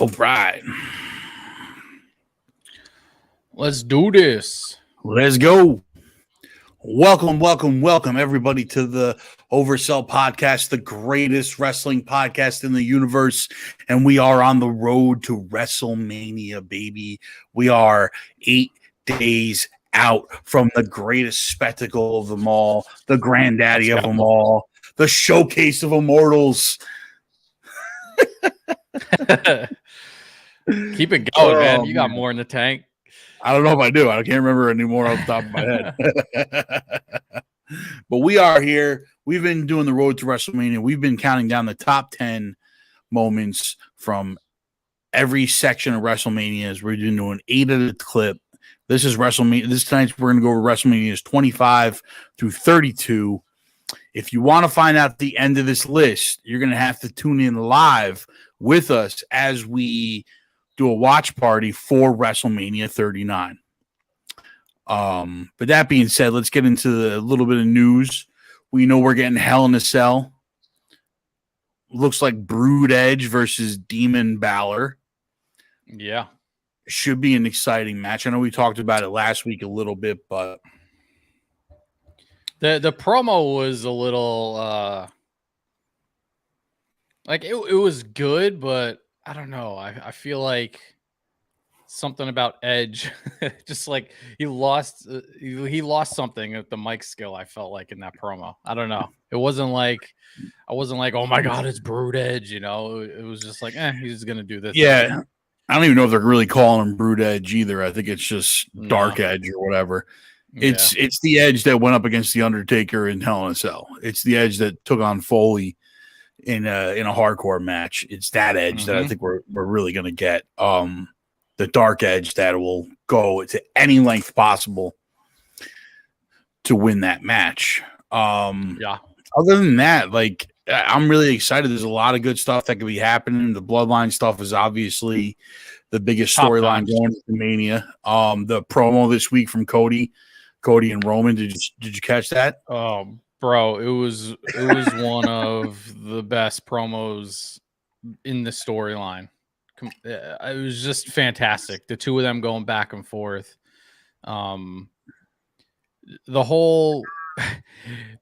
All right. Let's do this. Let's go. Welcome, everybody, to the Oversell podcast, the greatest wrestling podcast in the universe. And we are on the road to WrestleMania, baby. We are 8 days out from the greatest spectacle of them all, the granddaddy of them all, the showcase of immortals. Keep it going, man. You got more in the tank. I don't know if I do. I can't remember anymore off the top of my head. But we are here. We've been doing the road to WrestleMania. We've been counting down the top 10 moments from every section of WrestleMania. As we're doing 8 at a clip. This is WrestleMania. This time we're going to go over WrestleManias 25 through 32. If you want to find out the end of this list, you're going to have to tune in live with us as we do a watch party for WrestleMania 39. But that being said, let's get into a little bit of news. We know we're getting Hell in a Cell. Looks like Brood Edge versus Demon Balor. Yeah. Should be an exciting match. I know we talked about it last week a little bit, but the promo was a little like it was good, but I don't know. I feel like something about Edge, just like he lost something at the mic skill. I felt like in that promo. I don't know. It wasn't like I wasn't like, oh my god, it's Brood Edge. You know, it was just like, he's gonna do this. Yeah, I don't even know if they're really calling him Brood Edge either. I think it's just Dark Edge or whatever. It's the Edge that went up against the Undertaker in Hell in a Cell. It's the Edge that took on Foley in a hardcore match. It's that Edge that I think we're really gonna get. The Dark Edge that will go to any length possible to win that match. Other than that, like, I'm really excited. There's a lot of good stuff that could be happening. The Bloodline stuff is obviously the biggest storyline going into Mania. The promo this week from Cody and Roman. Did you catch that? Bro, it was one of the best promos in the storyline. It was just fantastic. The two of them going back and forth. The whole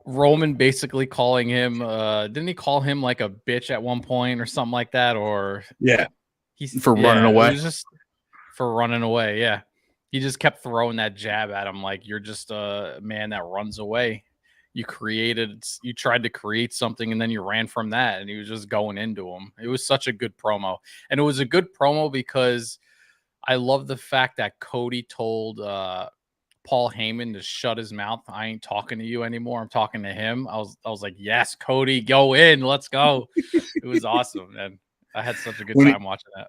Roman basically calling him, didn't he call him like a bitch at one point or something like that? Or running away. It was just for running away. Yeah. He just kept throwing that jab at him. Like, you're just a man that runs away. You tried to create something and then you ran from that, and he was just going into him. It was such a good promo. And it was a good promo because I love the fact that Cody told Paul Heyman to shut his mouth. I ain't talking to you anymore. I'm talking to him. I was like, yes, Cody, go in. Let's go. It was awesome, man. I had such a good time watching that.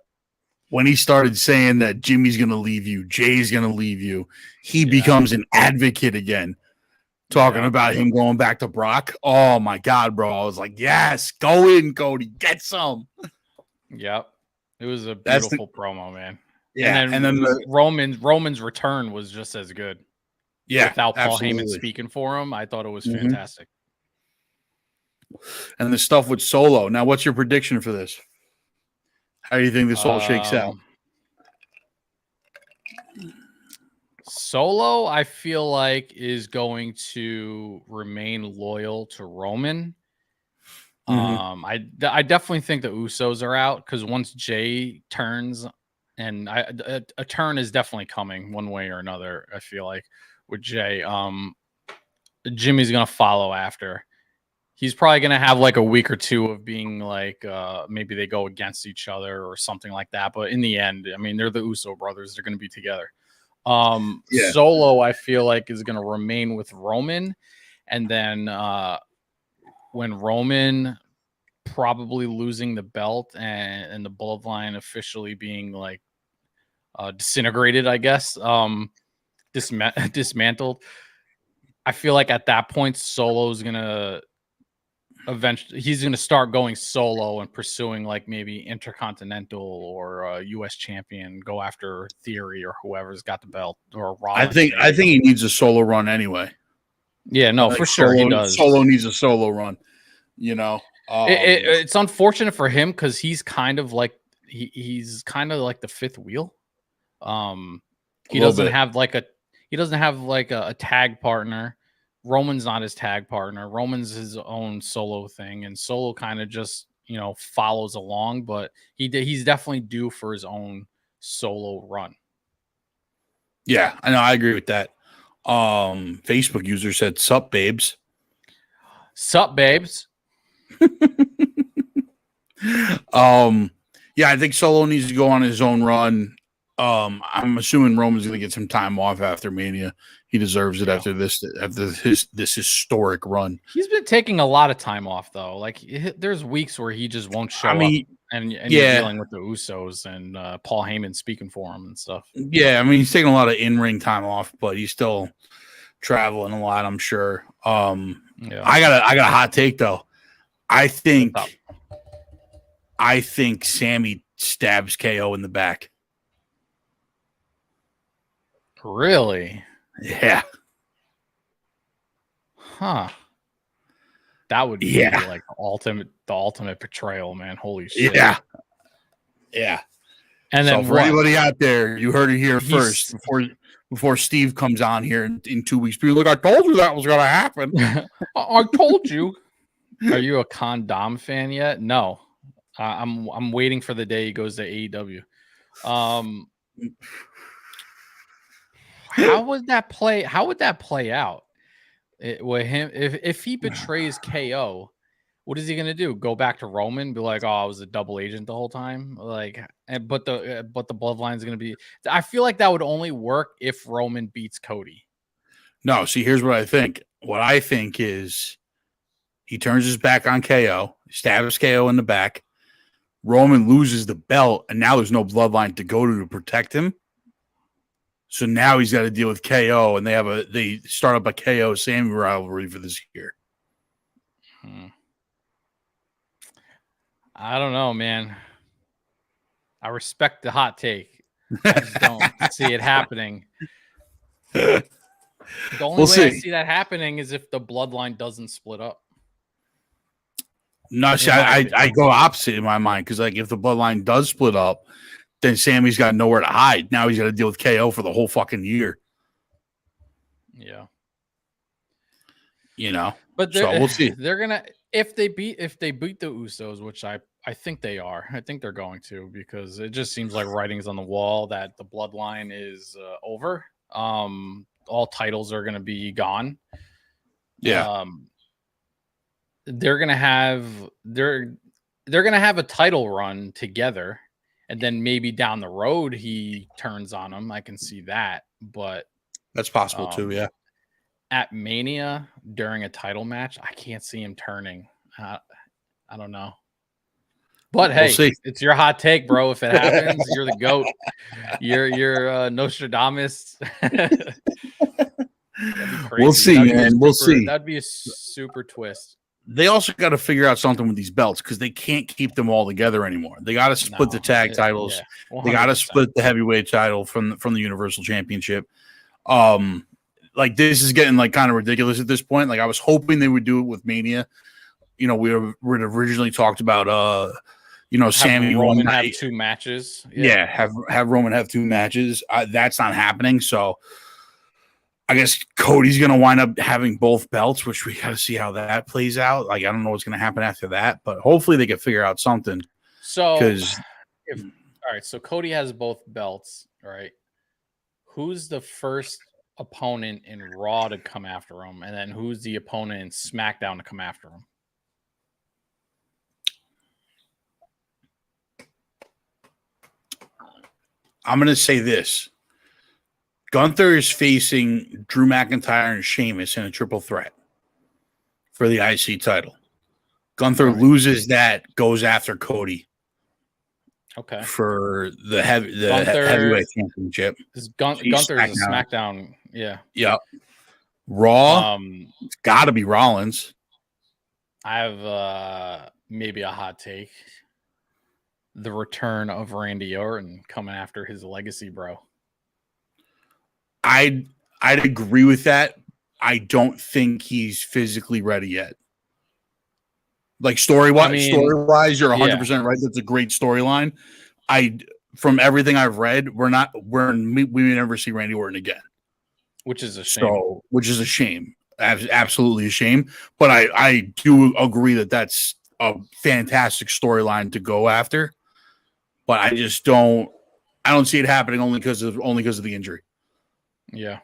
When he started saying that Jimmy's going to leave you, Jay's going to leave you, he becomes an advocate again. Talking about him going back to Brock. Oh, my God, bro. I was like, yes, go in, Cody. Get some. Yep. It was a beautiful promo, man. Yeah. And then Roman's return was just as good. Yeah. Without Paul Heyman speaking for him, I thought it was fantastic. And the stuff with Solo. Now, what's your prediction for this? How do you think this all shakes out? Solo, I feel like, is going to remain loyal to Roman. I definitely think the Usos are out because once Jay turns, and a turn is definitely coming one way or another. I feel like with Jay, Jimmy's gonna follow after. He's probably gonna have like a week or two of being like maybe they go against each other or something like that. But in the end, I mean, they're the Uso brothers. They're gonna be together. Solo, I feel like, is going to remain with Roman, and then when Roman probably losing the belt and the bloodline officially being like disintegrated, I guess, dismantled, I feel like at that point Solo's going to eventually, he's going to start going solo and pursuing like maybe Intercontinental or U.S. champion, go after Theory or whoever's got the belt, or Rollins. I think he needs a solo run anyway. Yeah, no, for sure he does. Solo needs a solo run. You know, it's unfortunate for him because he's kind of like he's kind of like the fifth wheel. He doesn't have like a tag partner. Roman's not his tag partner. Roman's his own solo thing, and Solo kind of just follows along. But he's definitely due for his own solo run. Yeah, I know. I agree with that. Facebook user said, "Sup, babes." Sup, babes. Yeah, I think Solo needs to go on his own run. I'm assuming Roman's going to get some time off after Mania. He deserves it after this historic run. He's been taking a lot of time off though. Like there's weeks where he just won't show up, and you're dealing with the Usos and Paul Heyman speaking for him and stuff. Yeah, I mean he's taking a lot of in-ring time off, but he's still traveling a lot, I'm sure. I got a hot take though. I think Sammy stabs KO in the back. Really? Yeah. Huh. That would be like the ultimate betrayal, man. Holy shit. Yeah. Yeah. And then for anybody out there, you heard it here first before Steve comes on here in 2 weeks. People like, I told you that was gonna happen. I told you. Are you a Condom fan yet? No. I'm waiting for the day he goes to AEW. How would that play out with him if he betrays KO? What is he gonna do? Go back to Roman, be like, "Oh, I was a double agent the whole time." Like, but the bloodline is gonna be. I feel like that would only work if Roman beats Cody. No, see, here's what I think. What I think is he turns his back on KO, stabs KO in the back. Roman loses the belt, and now there's no bloodline to go to protect him. So now he's got to deal with KO, and they start up a KO Sammy rivalry for this year. I don't know, man. I respect the hot take. I just don't see it happening. The only way I see that happening is if the bloodline doesn't split up. No, see, I go opposite in my mind because, like, if the bloodline does split up, then Sammy's got nowhere to hide. Now he's got to deal with KO for the whole fucking year. Yeah. But so we'll see. They're gonna if they beat the Usos, which I think they are. I think they're going to, because it just seems like writing's on the wall that the bloodline is over. All titles are gonna be gone. Yeah. They're gonna have a title run together, and then maybe down the road he turns on them. I can see that, but that's possible too. Yeah. At Mania during a title match, I can't see him turning. I don't know, but hey, it's your hot take, bro. If it happens, you're the GOAT. You're Nostradamus. We'll see, man. We'll see. That'd be a super twist. They also got to figure out something with these belts because they can't keep them all together anymore. They got to split the tag titles. Yeah, they got to split the heavyweight title from the Universal Championship. Like, this is getting like kind of ridiculous at this point. Like, I was hoping they would do it with Mania. We had originally talked about Sammy Roman have 2 matches. Yeah, have Roman have 2 matches. That's not happening. So I guess Cody's going to wind up having both belts, which we got to see how that plays out. Like, I don't know what's going to happen after that, but hopefully they can figure out something. So, all right, so Cody has both belts, right? Who's the first opponent in Raw to come after him, and then who's the opponent in SmackDown to come after him? I'm going to say this. Gunther is facing Drew McIntyre and Sheamus in a triple threat for the IC title. Gunther loses that, goes after Cody. Okay. For the heavyweight championship. Gunther's a SmackDown. Yeah. Yep. Raw. It's got to be Rollins. I have maybe a hot take. The return of Randy Orton coming after his legacy, bro. I'd agree with that. I don't think he's physically ready yet. Like story-wise, you're 100% right. That's a great storyline. from everything I've read, we may never see Randy Orton again, which is a shame. Which is a shame, absolutely a shame. But I do agree that that's a fantastic storyline to go after. But I just don't see it happening only because of the injury. Yeah,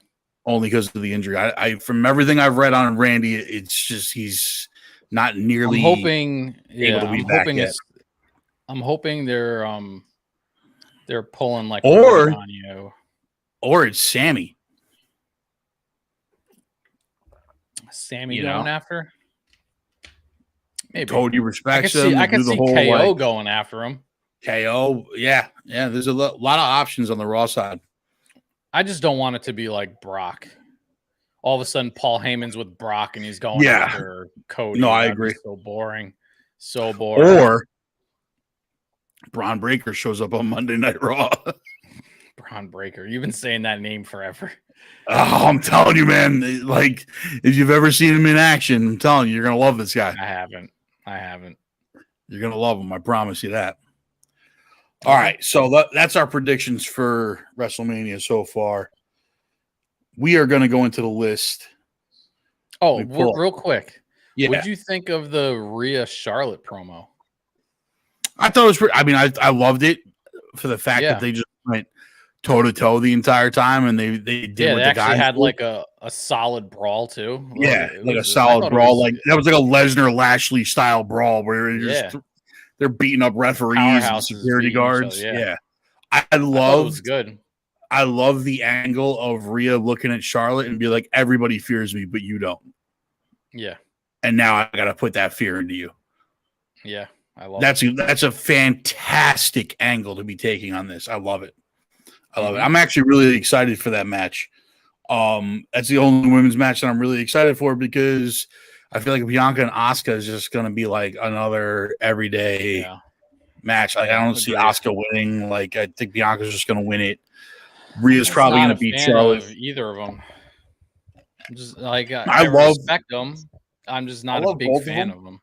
only because of the injury. I from everything I've read on Randy, it's just he's not nearly. I'm hoping. Able to be back yet. I'm hoping they're pulling like or on you. Or it's Sammy. Sammy going after. Maybe. Cody respects him. I can see KO going after him. KO, yeah. There's a lot of options on the Raw side. I just don't want it to be like Brock. All of a sudden, Paul Heyman's with Brock and he's going after Cody. No, I agree. So boring. So boring. Or Braun Breaker shows up on Monday Night Raw. Braun Breaker. You've been saying that name forever. Oh, I'm telling you, man. Like, if you've ever seen him in action, I'm telling you, you're going to love this guy. I haven't. You're going to love him. I promise you that. All right. So that's our predictions for WrestleMania so far. We are going to go into the list. Oh, real quick. Yeah. What did you think of the Rhea Charlotte promo? I thought it was I loved it for the fact that they just went toe to toe the entire time, and they did what the guys had like a solid brawl too. Like a solid brawl. Like that was like a Lesnar Lashley style brawl where they're beating up referees and security guards. I love the angle of Rhea looking at Charlotte and be like, everybody fears me, but you don't. Yeah. And now I got to put that fear into you. Yeah. I love that's a fantastic angle to be taking on this. I love it. I'm actually really excited for that match. That's the only women's match that I'm really excited for because I feel like Bianca and Asuka is just going to be like another everyday match. Like I don't see Asuka winning. Like I think Bianca's just going to win it. Rhea's probably going to beat Charlotte. Either of them. Just like I respect them. I'm just not a big fan of them.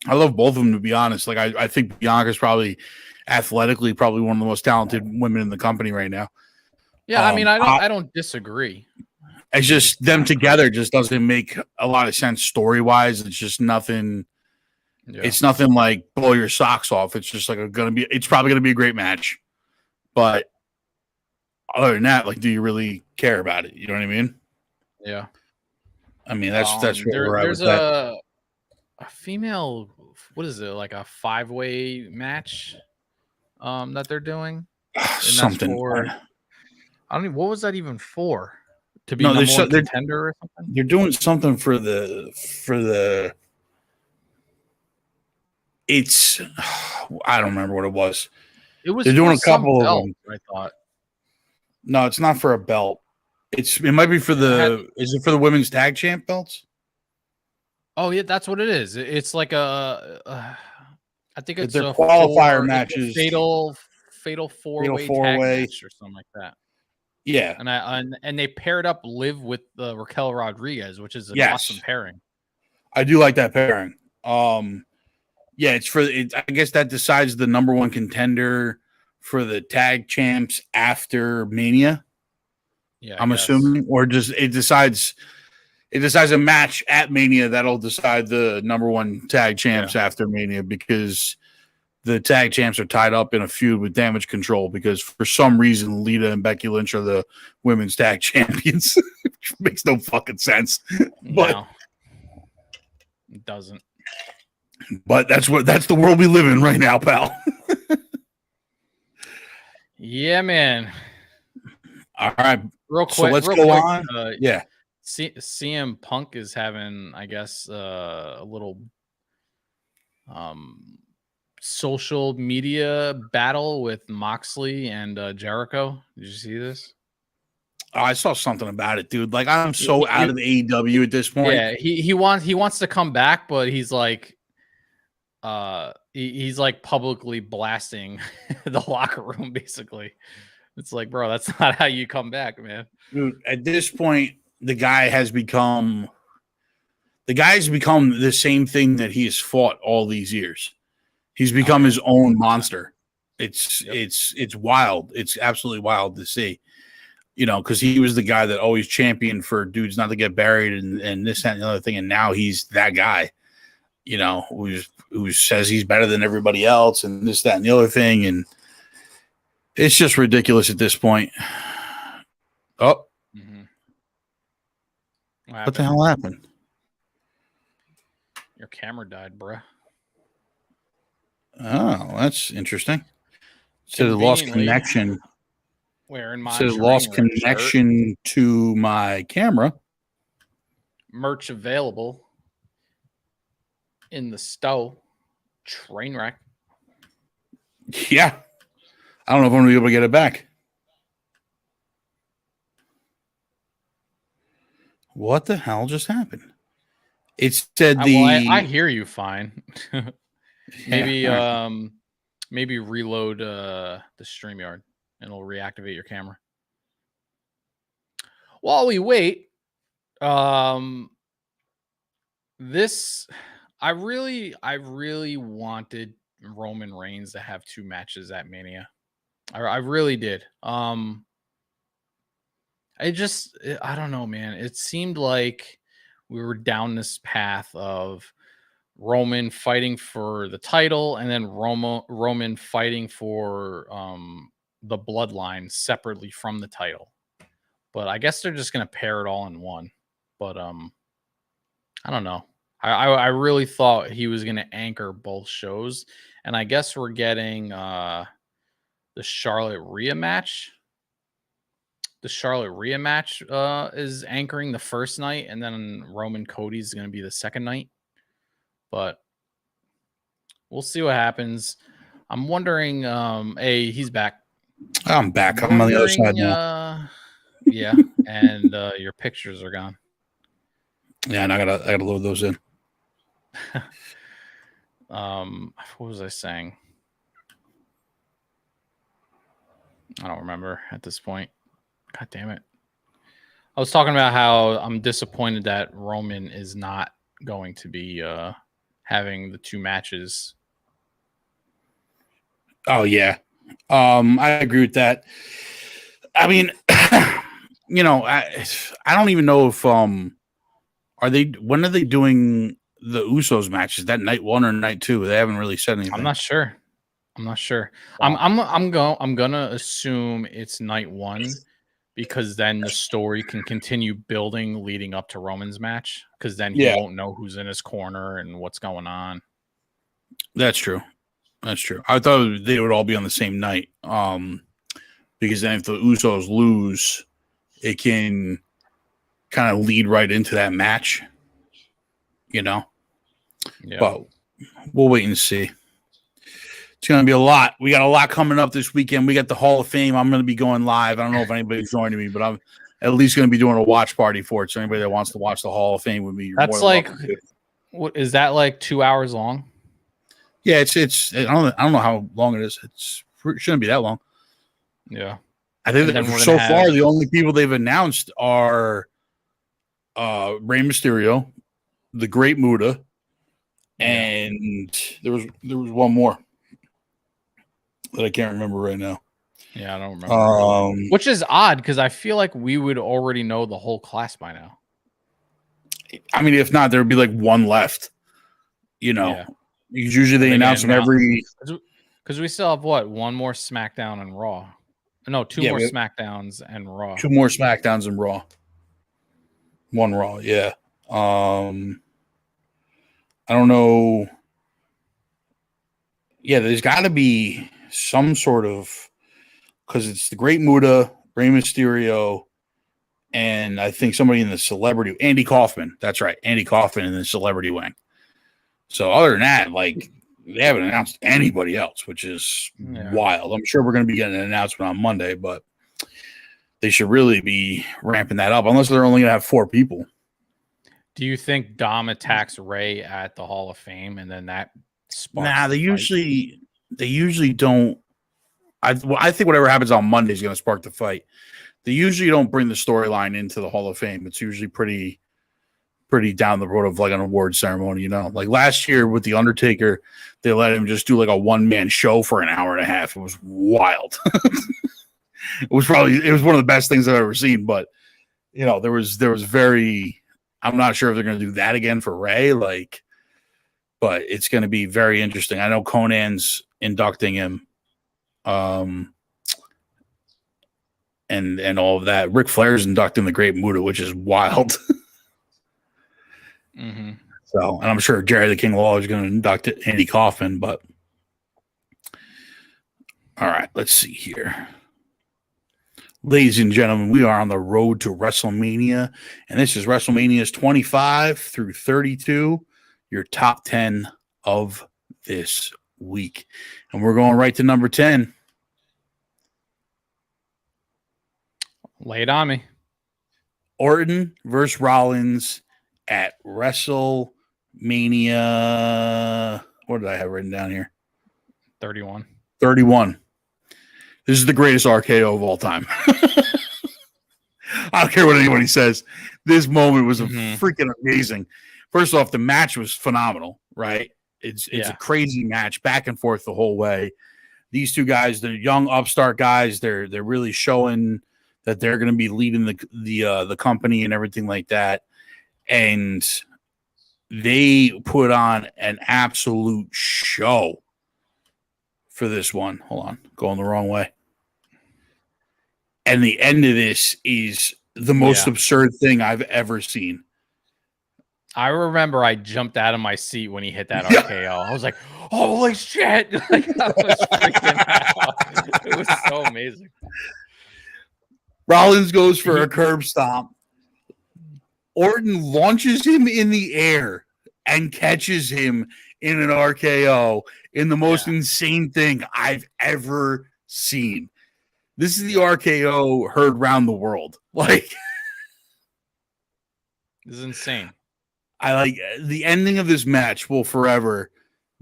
I love both of them, to be honest. Like I think Bianca's probably athletically one of the most talented women in the company right now. Yeah, I mean, I don't disagree. It's just them together just doesn't make a lot of sense story-wise. It's just nothing. Yeah. It's nothing like blow your socks off. It's just like it's probably gonna be a great match. But other than that, like, do you really care about it? You know what I mean? Yeah. I mean, that's where there's a female. What is it, like a 5-way match that they're doing? Something. I don't even. What was that even for? To be number one contender or something? They're doing something for the. It's. I don't remember what it was. They're doing a couple of them. I thought. No, it's not for a belt. It might be for the. Is it for the women's tag champ belts? Oh yeah, that's what it is. It's like I think it's a qualifier matches. Fatal 4-way tag match or something like that. Yeah, and they paired up Liv with Raquel Rodriguez, which is an awesome pairing. I do like that pairing. It's for. I guess that decides the number one contender for the tag champs after Mania. Yeah, I'm assuming, or just it decides a match at Mania that'll decide the number one tag champs after Mania, because the tag champs are tied up in a feud with Damage Control because for some reason Lita and Becky Lynch are the women's tag champions. Which makes no fucking sense. But it doesn't. But that's the world we live in right now, pal. Yeah, man. All right. Real quick. So let's go on. CM Punk is having, I guess, a little social media battle with Moxley and Jericho. Did you see this? Oh, I saw something about it, dude. Like, I'm so out of the AEW at this point. Yeah, he wants to come back, but he's like he's like publicly blasting the locker room, basically. It's like, bro, that's not how you come back, man. Dude, at this point, the guy has become the same thing that he has fought all these years. He's become his own monster. It's wild. It's absolutely wild to see. Because he was the guy that always championed for dudes not to get buried and this, that, and the other thing. And now he's that guy, who says he's better than everybody else and this, that, and the other thing. And it's just ridiculous at this point. Oh, what the hell happened? Your camera died, bruh. Oh, that's interesting. So it lost connection. Wearing my lost connection to my camera. Merch available in the store. Train wreck. Yeah. I don't know if I'm going to be able to get it back. What the hell just happened? It said I hear you fine. Maybe maybe reload the StreamYard and it'll reactivate your camera. While we wait, this I really wanted Roman Reigns to have 2 matches at Mania. I really did. I don't know, man. It seemed like we were down this path of Roman fighting for the title and then Roman fighting for the bloodline separately from the title. But I guess they're just going to pair it all in one. But I don't know. I really thought he was going to anchor both shows. And I guess we're getting the Charlotte Rhea match. The Charlotte Rhea match is anchoring the first night, and then Roman Cody is going to be the second night. But we'll see what happens. I'm wondering. Hey, he's back. I'm back. I'm on the other side now. Yeah, and your pictures are gone. Yeah, and I gotta load those in. What was I saying? I don't remember at this point. God damn it. I was talking about how I'm disappointed that Roman is not going to be having the 2 matches. Oh, yeah. I agree with that. I mean, I don't even know if when are they doing the Usos matches? That night 1 or night 2? They haven't really said anything. I'm not sure. Wow. I'm gonna assume it's night 1 because then the story can continue building leading up to Roman's match because then he won't know who's in his corner and what's going on. That's true. I thought they would all be on the same night. Because then if the Usos lose, it can kind of lead right into that match. Yeah. But we'll wait and see. It's going to be a lot. We got a lot coming up this weekend. We got the Hall of Fame. I'm going to be going live. I don't know if anybody's joining me, but I'm at least going to be doing a watch party for it. So anybody that wants to watch the Hall of Fame with me, you're that's like, what is that like 2 hours long? Yeah, it's. I don't know how long it is. It shouldn't be that long. Yeah, I think that so far the only people they've announced are Rey Mysterio, the Great Muta, and there was one more that I can't remember right now. Yeah, I don't remember. Which is odd because I feel like we would already know the whole class by now. I mean, if not, there would be like one left. Because usually they announce them every. Because we still have one more SmackDown and Raw. No, 2 more SmackDowns and Raw. 2 more SmackDowns and Raw. 1 Raw, yeah. I don't know. Yeah, there's got to be some sort of, because it's the Great Muta, Rey Mysterio, and I think somebody in the celebrity, Andy Kaufman. That's right, Andy Kaufman in the celebrity wing. So other than that, like, they haven't announced anybody else, which is wild. I'm sure we're going to be getting an announcement on Monday, but they should really be ramping that up, unless they're only going to have 4 people. Do you think Dom attacks Ray at the Hall of Fame, and then that sparks? Nah, they usually don't. I think whatever happens on Monday is going to spark the fight. They usually don't bring the storyline into the Hall of Fame. It's usually pretty pretty down the road of like an award ceremony, you know. Like last year with The Undertaker, they let him just do like a one-man show for an hour and a half. It was wild. It was one of the best things I've ever seen, but you know, there was very, I'm not sure if they're going to do that again for Ray, like, but it's going to be very interesting. I know Conan's inducting him, and all of that. Ric Flair's inducting the Great Muta, which is wild. Mm-hmm. So, and I'm sure Jerry the King Lawler is going to induct Andy Kaufman, but all right, let's see here. Ladies and gentlemen, we are on the road to WrestleMania, and this is WrestleMania's 25 through 32, your top 10 of this week. And we're going right to number 10. Lay it on me. Orton versus Rollins at WrestleMania. What did I have written down here? 31. 31. This is the greatest RKO of all time. I don't care what anybody says. This moment was freaking amazing. First off, the match was phenomenal, right? It's a crazy match, back and forth the whole way. These two guys, they're young upstart guys. They're really showing that they're going to be leading the company and everything like that. And they put on an absolute show for this one. Hold on, going the wrong way. And the end of this is the most absurd thing I've ever seen. I remember I jumped out of my seat when he hit that RKO. I was like, holy shit. Like, I was freaking out. It was so amazing. Rollins goes for a curb stomp. Orton launches him in the air and catches him in an RKO in the most insane thing I've ever seen. This is the RKO heard around the world. Like, this is insane. I like the ending of this match will forever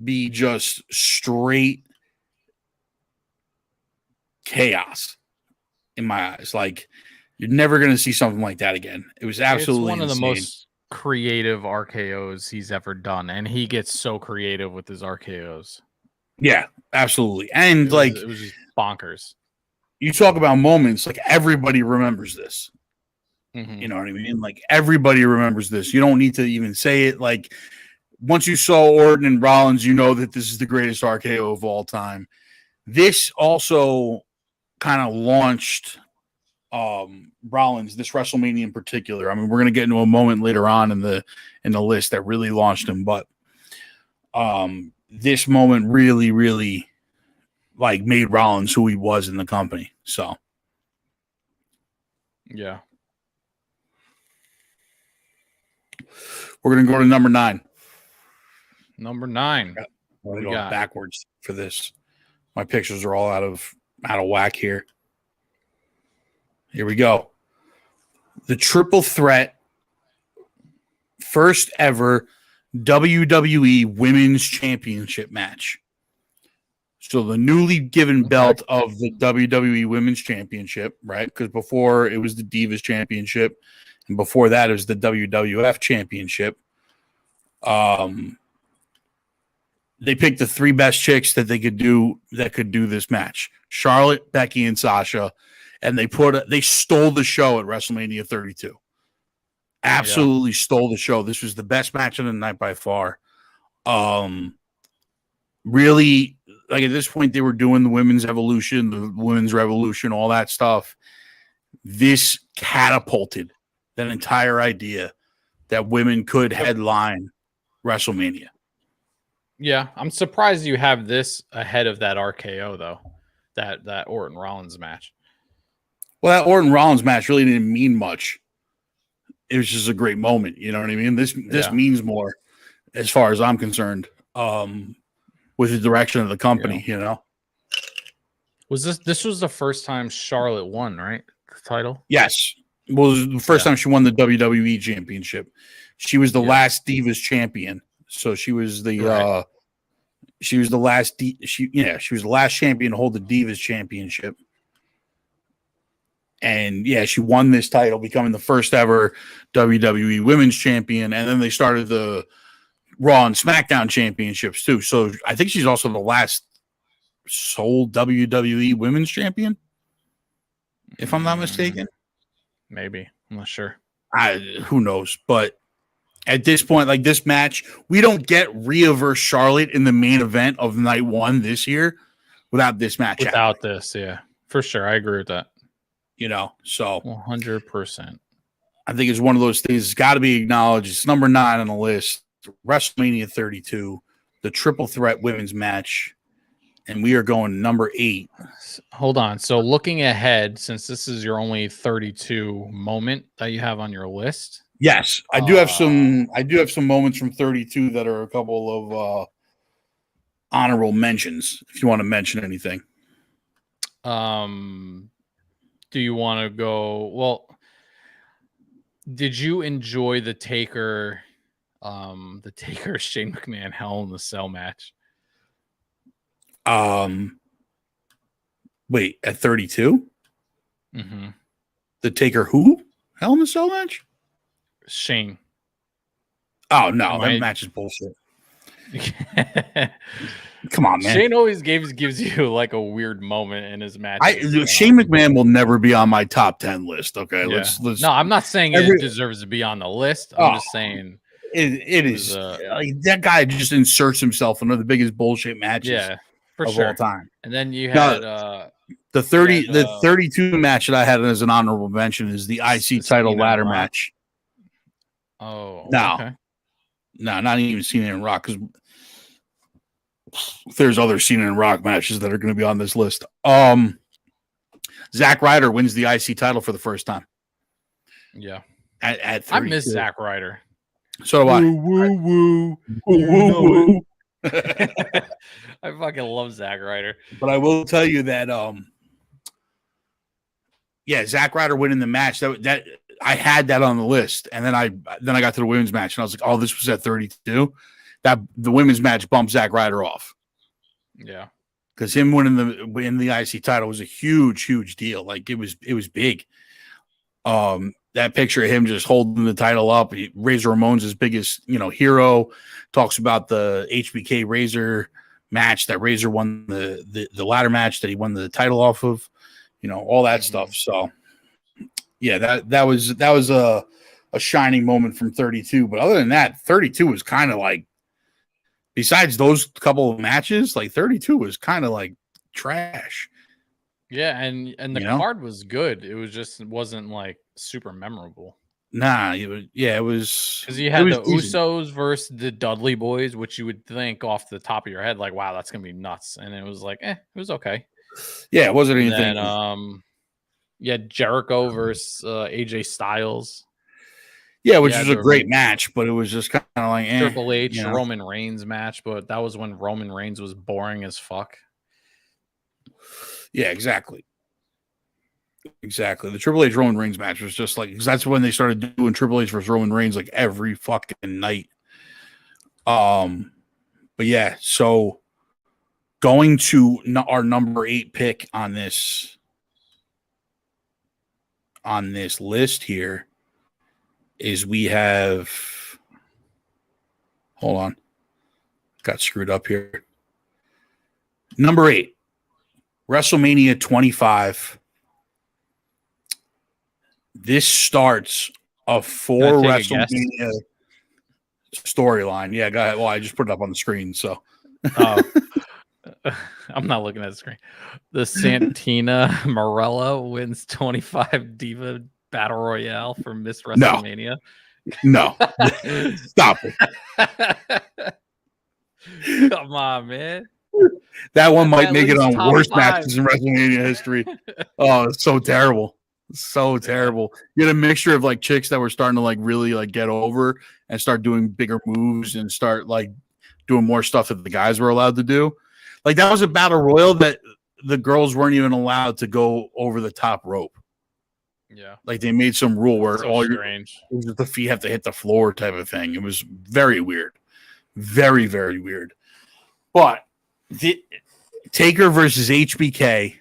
be just straight chaos in my eyes. Like, you're never going to see something like that again. It was absolutely one insane. Of the most creative RKOs he's ever done, and he gets so creative with his RKOs. Yeah, absolutely. And it was just bonkers. You talk about moments, like everybody remembers this. Mm-hmm. You know what I mean? Like everybody remembers this. You don't need to even say it. Like once you saw Orton and Rollins, you know that this is the greatest RKO of all time. This also kind of launched Rollins, this WrestleMania in particular. I mean, we're gonna get into a moment later on in the list that really launched him, but this moment really, really like made Rollins who he was in the company. So yeah. We're going to go to number 9. Number 9. We're going backwards for this. My pictures are all out of whack here. Here we go. The triple threat first ever WWE Women's Championship match. So the newly given belt of the WWE Women's Championship, right? Because before it was the Divas Championship. And before that, it was the WWF Championship. They picked the 3 best chicks that could do this match: Charlotte, Becky, and Sasha. And they stole the show at WrestleMania 32. Absolutely stole the show. This was the best match of the night by far. Really, like at this point, they were doing the women's evolution, the women's revolution, all that stuff. This catapulted that entire idea that women could headline WrestleMania. Yeah, I'm surprised you have this ahead of that RKO though. That Orton Rollins match. Well, that Orton Rollins match really didn't mean much. It was just a great moment. You know what I mean? This means more as far as I'm concerned. With the direction of the company, you know. Was this was the first time Charlotte won, right? The title? Yes. Well, it was the first time she won the WWE Championship. She was the last Divas champion. So she was the she was the last she was the last champion to hold the Divas Championship. And yeah, she won this title, becoming the first ever WWE Women's Champion. And then they started the Raw and SmackDown Championships too. So I think she's also the last sole WWE Women's Champion, if I'm not mistaken. Maybe. I'm not sure. Who knows? But at this point, like this match, we don't get Rhea versus Charlotte in the main event of night one this year without this match. Without this, yeah. For sure. I agree with that. You know, so 100%. I think it's one of those things that's got to be acknowledged. It's number 9 on the list. WrestleMania 32, the triple threat women's match. And we are going number 8. Hold on. So looking ahead, since this is your only 32 moment that you have on your list. Yes, I do have some. I do have some moments from 32 that are a couple of honorable mentions. If you want to mention anything. Do you want to go? Well, did you enjoy the Taker Shane McMahon Hell in the Cell match? Wait, at 32? Mm-hmm. The Taker who? Hell in the Cell match? Shane. Oh no, that match is bullshit. Come on, man. Shane always gives you like a weird moment in his match. Shane McMahon will never be on my top 10 list. Okay, yeah. let's. No, I'm not saying it deserves to be on the list. I'm just saying it is. Like, that guy just inserts himself into the biggest bullshit matches for of sure. all time. And then you had the 32 match that I had as an honorable mention is the IC title ladder match. Oh, no, okay. No, not even Cena and Rock, because there's other Cena and Rock matches that are going to be on this list. Zack Ryder wins the IC title for the first time. Yeah, at 32. I miss Zack Ryder. So do I. Woo. I fucking love Zack Ryder. But I will tell you that, Zack Ryder winning the match, that I had that on the list, and then I got to the women's match, and I was like, "Oh, this was at 32." That the women's match bumped Zack Ryder off. Yeah, because him winning the IC title was a huge deal. Like it was big. That picture of him just holding the title up. Razor Ramon's his biggest hero. Talks about the HBK Razor match that Razor won the ladder match that he won the title off of. All that stuff. So. Yeah, that was a shining moment from 32. But other than that, 32 was kind of like, besides those couple of matches, like 32 was kind of like trash. Yeah, and the card was good. It wasn't like super memorable. Nah, it was because you had the Usos versus the Dudley Boys, which you would think off the top of your head, like, wow, that's gonna be nuts. And it was like, it was okay. Yeah, it wasn't anything. Then, Jericho versus AJ Styles. Yeah, which was a great match, but it was just kind of like Triple H Roman Reigns match, but that was when Roman Reigns was boring as fuck. Yeah, exactly. The Triple H Roman Reigns match was just like, because that's when they started doing Triple H versus Roman Reigns like every fucking night. But yeah, so going to our number 8 pick on this list here is we have, hold on, got screwed up here. Number 8, WrestleMania 25. This starts a 4 WrestleMania storyline. Yeah, go ahead. Well, I just put it up on the screen, so. I'm not looking at the screen. The Santina Morella wins 25 Diva Battle Royale for Miss WrestleMania. No. Stop it. Come on, man. That one might make it on worst matches in WrestleMania history. Oh, it's so terrible. So terrible. You had a mixture of like chicks that were starting to like really like get over and start doing bigger moves and start like doing more stuff that the guys were allowed to do. Like that was a battle royal that the girls weren't even allowed to go over the top rope. Yeah. Like they made some rule where all strange. The feet have to hit the floor type of thing. It was very weird. Very, very weird. But the Taker versus HBK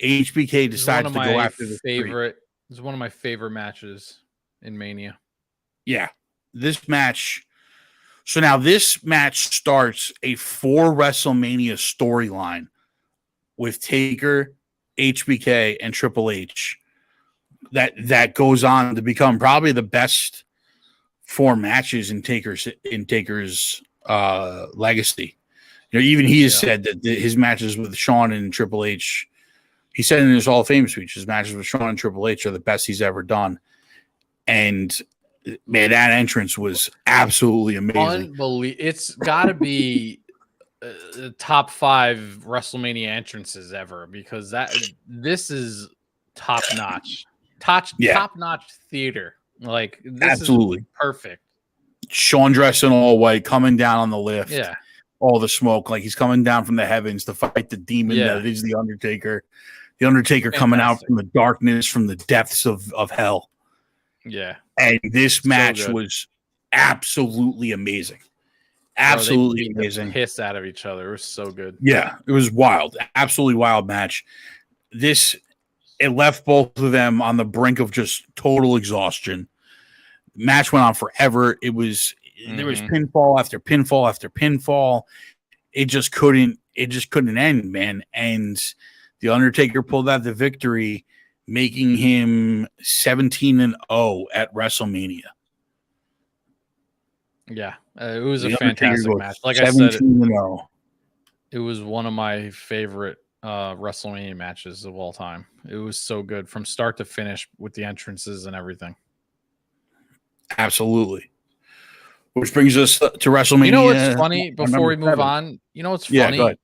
HBK decides to go after the favorite. It's one of my favorite matches in Mania. Yeah, this match. So now this match starts a 4 WrestleMania storyline with Taker, HBK, and Triple H. That goes on to become probably the best 4 matches in Taker's legacy. You know, even he has said that his matches with Shawn and Triple H, he said in his Hall of Fame speech, his matches with Shawn and Triple H are the best he's ever done. And man, that entrance was absolutely amazing. It's got to be the top 5 WrestleMania entrances ever, because this is top notch. Top notch theater. Like, this absolutely is perfect. Shawn dressed in all white, coming down on the lift. Yeah. All the smoke, like he's coming down from the heavens to fight the demon that is the Undertaker. The Undertaker coming out from the darkness, from the depths of hell. Yeah. And this match was absolutely amazing. Absolutely amazing. The piss out of each other. It was so good. Yeah, it was wild. Absolutely wild match. It left both of them on the brink of just total exhaustion. The match went on forever. There was pinfall after pinfall after pinfall. It just couldn't end, man. And the Undertaker pulled out the victory, making him 17-0 at WrestleMania. Yeah, it was a fantastic match. Like I said, it was one of my favorite WrestleMania matches of all time. It was so good from start to finish with the entrances and everything. Absolutely. Which brings us to WrestleMania. You know what's funny before we move on? You know what's funny? Go ahead.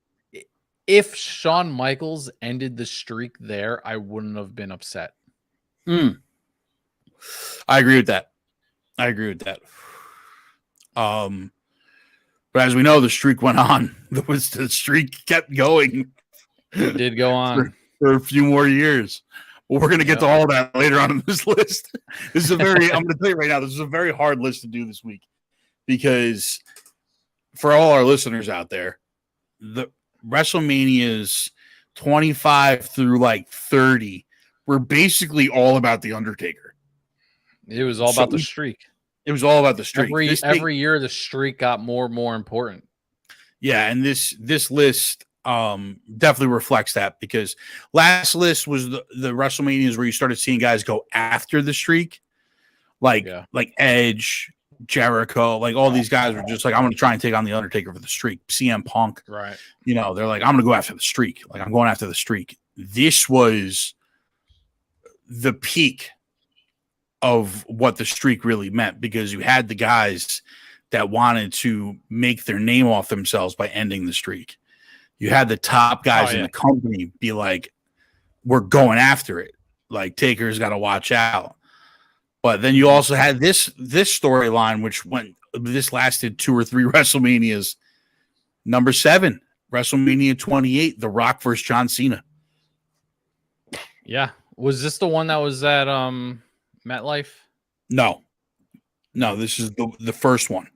If Shawn Michaels ended the streak there, I wouldn't have been upset. I agree with that. But as we know, the streak went on. The streak kept going. It did go on for a few more years. Well, we're going to get to all that later on in this list. This is I'm going to tell you right now, this is a very hard list to do this week, because for all our listeners out there, the WrestleManias 25 through like 30 were basically all about the Undertaker. It was all about the streak. It was all about the streak. Every year, the streak got more and more important. Yeah, and this list definitely reflects that, because last list was the WrestleManias where you started seeing guys go after the streak, like Edge, Jericho, like all these guys were just like, I'm going to try and take on the Undertaker for the streak. CM Punk, right? You know, they're like, I'm going to go after the streak. Like, I'm going after the streak. This was the peak of what the streak really meant, because you had the guys that wanted to make their name off themselves by ending the streak. You had the top guys in the company be like, we're going after it. Like, Taker's got to watch out. But then you also had this storyline, this lasted 2 or 3 WrestleManias. Number 7, WrestleMania 28, The Rock versus John Cena. Yeah. Was this the one that was at MetLife? No, this is the first one.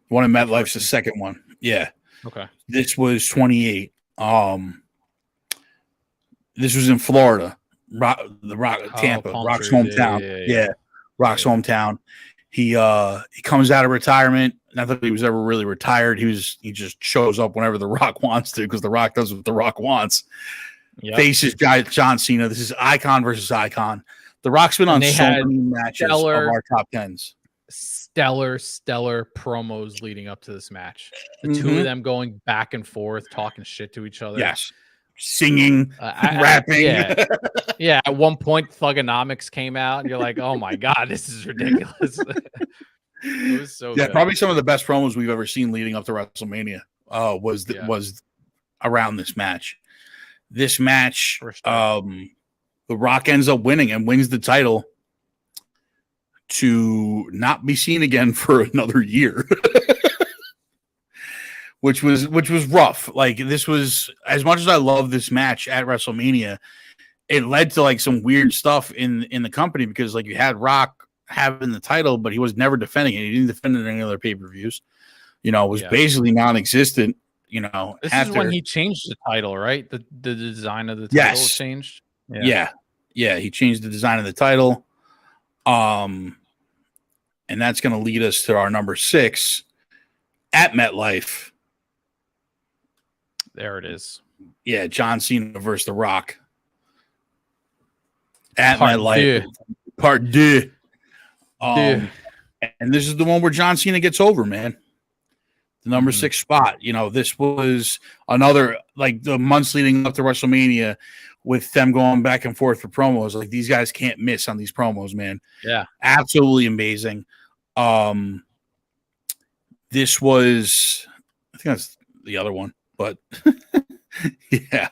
The one in MetLife's the second one. Yeah. Okay. This was 28. This was in Florida. Tampa. Rock's hometown. Yeah. Rock's hometown. He comes out of retirement. Not that he was ever really retired. He just shows up whenever The Rock wants to, because The Rock does what The Rock wants. Yep. Faces John Cena. This is icon versus icon. The Rock's been on so many matches of our top 10s. Stellar promos leading up to this match. The two of them going back and forth, talking shit to each other. Yes. Singing, rapping. Yeah. At one point, Thugonomics came out, and you're like, oh my God, this is ridiculous. It was so good. Probably some of the best promos we've ever seen leading up to WrestleMania was around this match. This match, The Rock ends up winning and wins the title to not be seen again for another year. which was rough. Like, this was, as much as I love this match at WrestleMania, it led to like some weird stuff in the company, because like you had Rock having the title, but he was never defending it. He didn't defend it in any other pay-per-views. You know, it was basically non-existent. You know, This is when he changed the title, right? The design of the title changed. Yeah. He changed the design of the title. And that's going to lead us to our number 6 at MetLife. There it is. Yeah, John Cena versus The Rock at MetLife. Part 2. And this is the one where John Cena gets over, man. The number 6 spot. You know, this was another, like, the months leading up to WrestleMania with them going back and forth for promos. Like, these guys can't miss on these promos, man. Yeah. Absolutely amazing. This was, I think that's the other one, but yeah,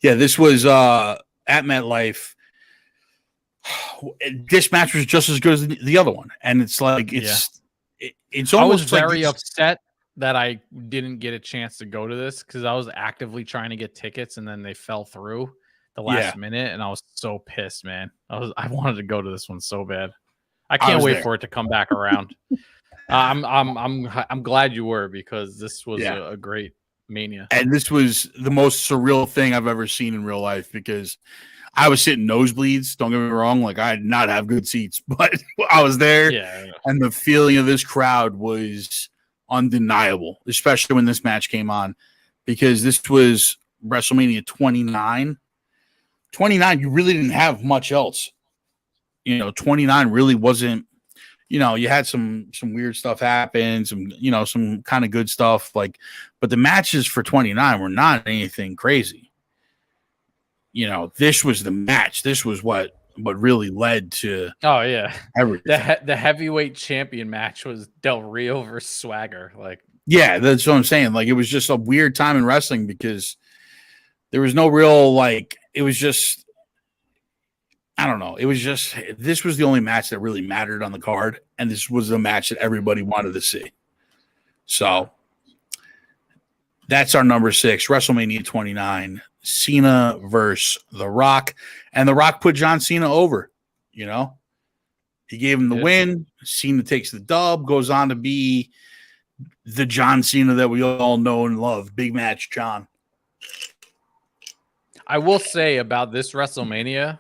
this was at MetLife. This match was just as good as the other one, and it's like it's almost. I was like very upset that I didn't get a chance to go to this because I was actively trying to get tickets, and then they fell through the last minute, and I was so pissed, man. I wanted to go to this one so bad. I can't wait for it to come back around. I'm glad you were, because this was a great Mania. And this was the most surreal thing I've ever seen in real life, because I was sitting nosebleeds. Don't get me wrong. Like, I did not have good seats, but I was there. Yeah. And the feeling of this crowd was undeniable, especially when this match came on, because this was WrestleMania 29. 29, you really didn't have much else. You know, 29 really wasn't, you know, you had some weird stuff happen, some kind of good stuff, like, but the matches for 29 were not anything crazy. You know, this was the match. This was what really led to everything. The heavyweight champion match was Del Rio versus Swagger. Like, yeah, that's what I'm saying. Like, it was just a weird time in wrestling because there was no real, like, it was just, I don't know. It was just, this was the only match that really mattered on the card, and this was the match that everybody wanted to see. So that's our number 6, WrestleMania 29, Cena versus The Rock. And The Rock put John Cena over, you know. He gave him the win. Cena takes the dub, goes on to be the John Cena that we all know and love. Big match, John. I will say about this WrestleMania,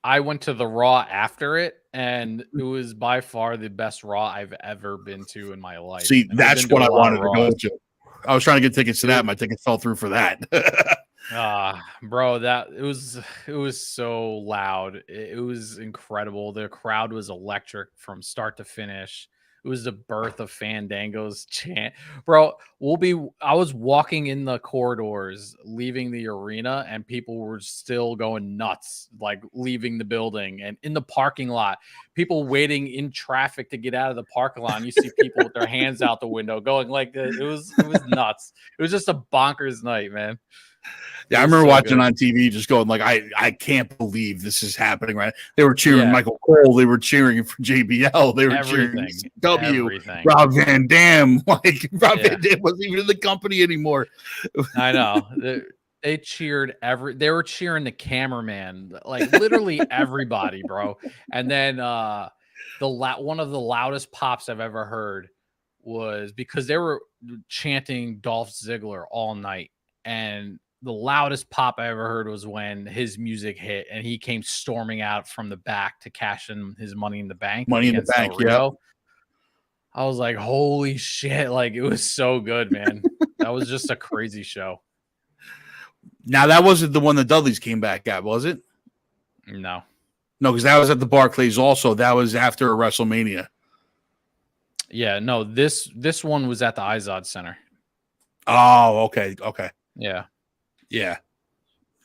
I went to the Raw after it, and it was by far the best Raw I've ever been to in my life. See, that's what I wanted to go to. I was trying to get tickets to that. My ticket fell through for that. Bro, it was so loud. It was incredible. The crowd was electric from start to finish. It was the birth of Fandango's chant. Bro, I was walking in the corridors, leaving the arena, and people were still going nuts, like leaving the building. And in the parking lot, people waiting in traffic to get out of the parking lot. And you see people with their hands out the window going like this. It was nuts. It was just a bonkers night, man. Yeah, I remember watching on TV, just going like, I can't believe this is happening, right? They were cheering Michael Cole. They were cheering for JBL. They were cheering W. Rob Van Dam. Like, Rob Van Dam wasn't even in the company anymore. I know. They cheered they were cheering the cameraman, like literally everybody, bro. And then one of the loudest pops I've ever heard was because they were chanting Dolph Ziggler all night, and the loudest pop I ever heard was when his music hit and he came storming out from the back to cash in his Money in the Bank. Yeah. I was like, holy shit. Like, it was so good, man. That was just a crazy show. Now, that wasn't the one the Dudleys came back at, was it? No, because that was at the Barclays also. That was after a WrestleMania. Yeah, no, this one was at the Izod Center. Oh, okay. Yeah. Yeah.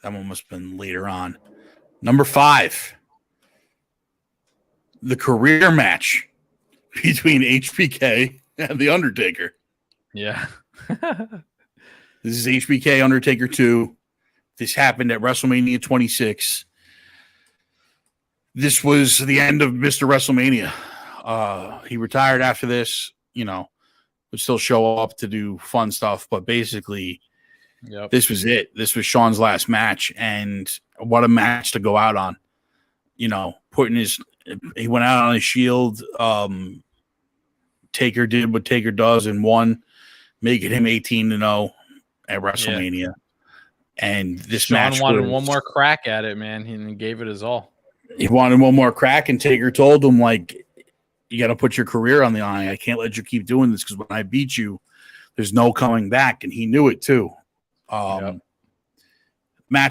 That one must have been later on. Number 5. The career match between HBK and The Undertaker. Yeah. This is HBK Undertaker 2. This happened at WrestleMania 26. This was the end of Mr. WrestleMania. He retired after this, would still show up to do fun stuff, but basically this was it. This was Shawn's last match, and what a match to go out on. He went out on his shield. Taker did what Taker does and won. making him 18-0 at WrestleMania. Yeah. And this Sean match wanted one more crack at it, man. He gave it his all. He wanted one more crack, and Taker told him, like, you got to put your career on the line. I can't let you keep doing this, because when I beat you, there's no coming back. And he knew it too. Match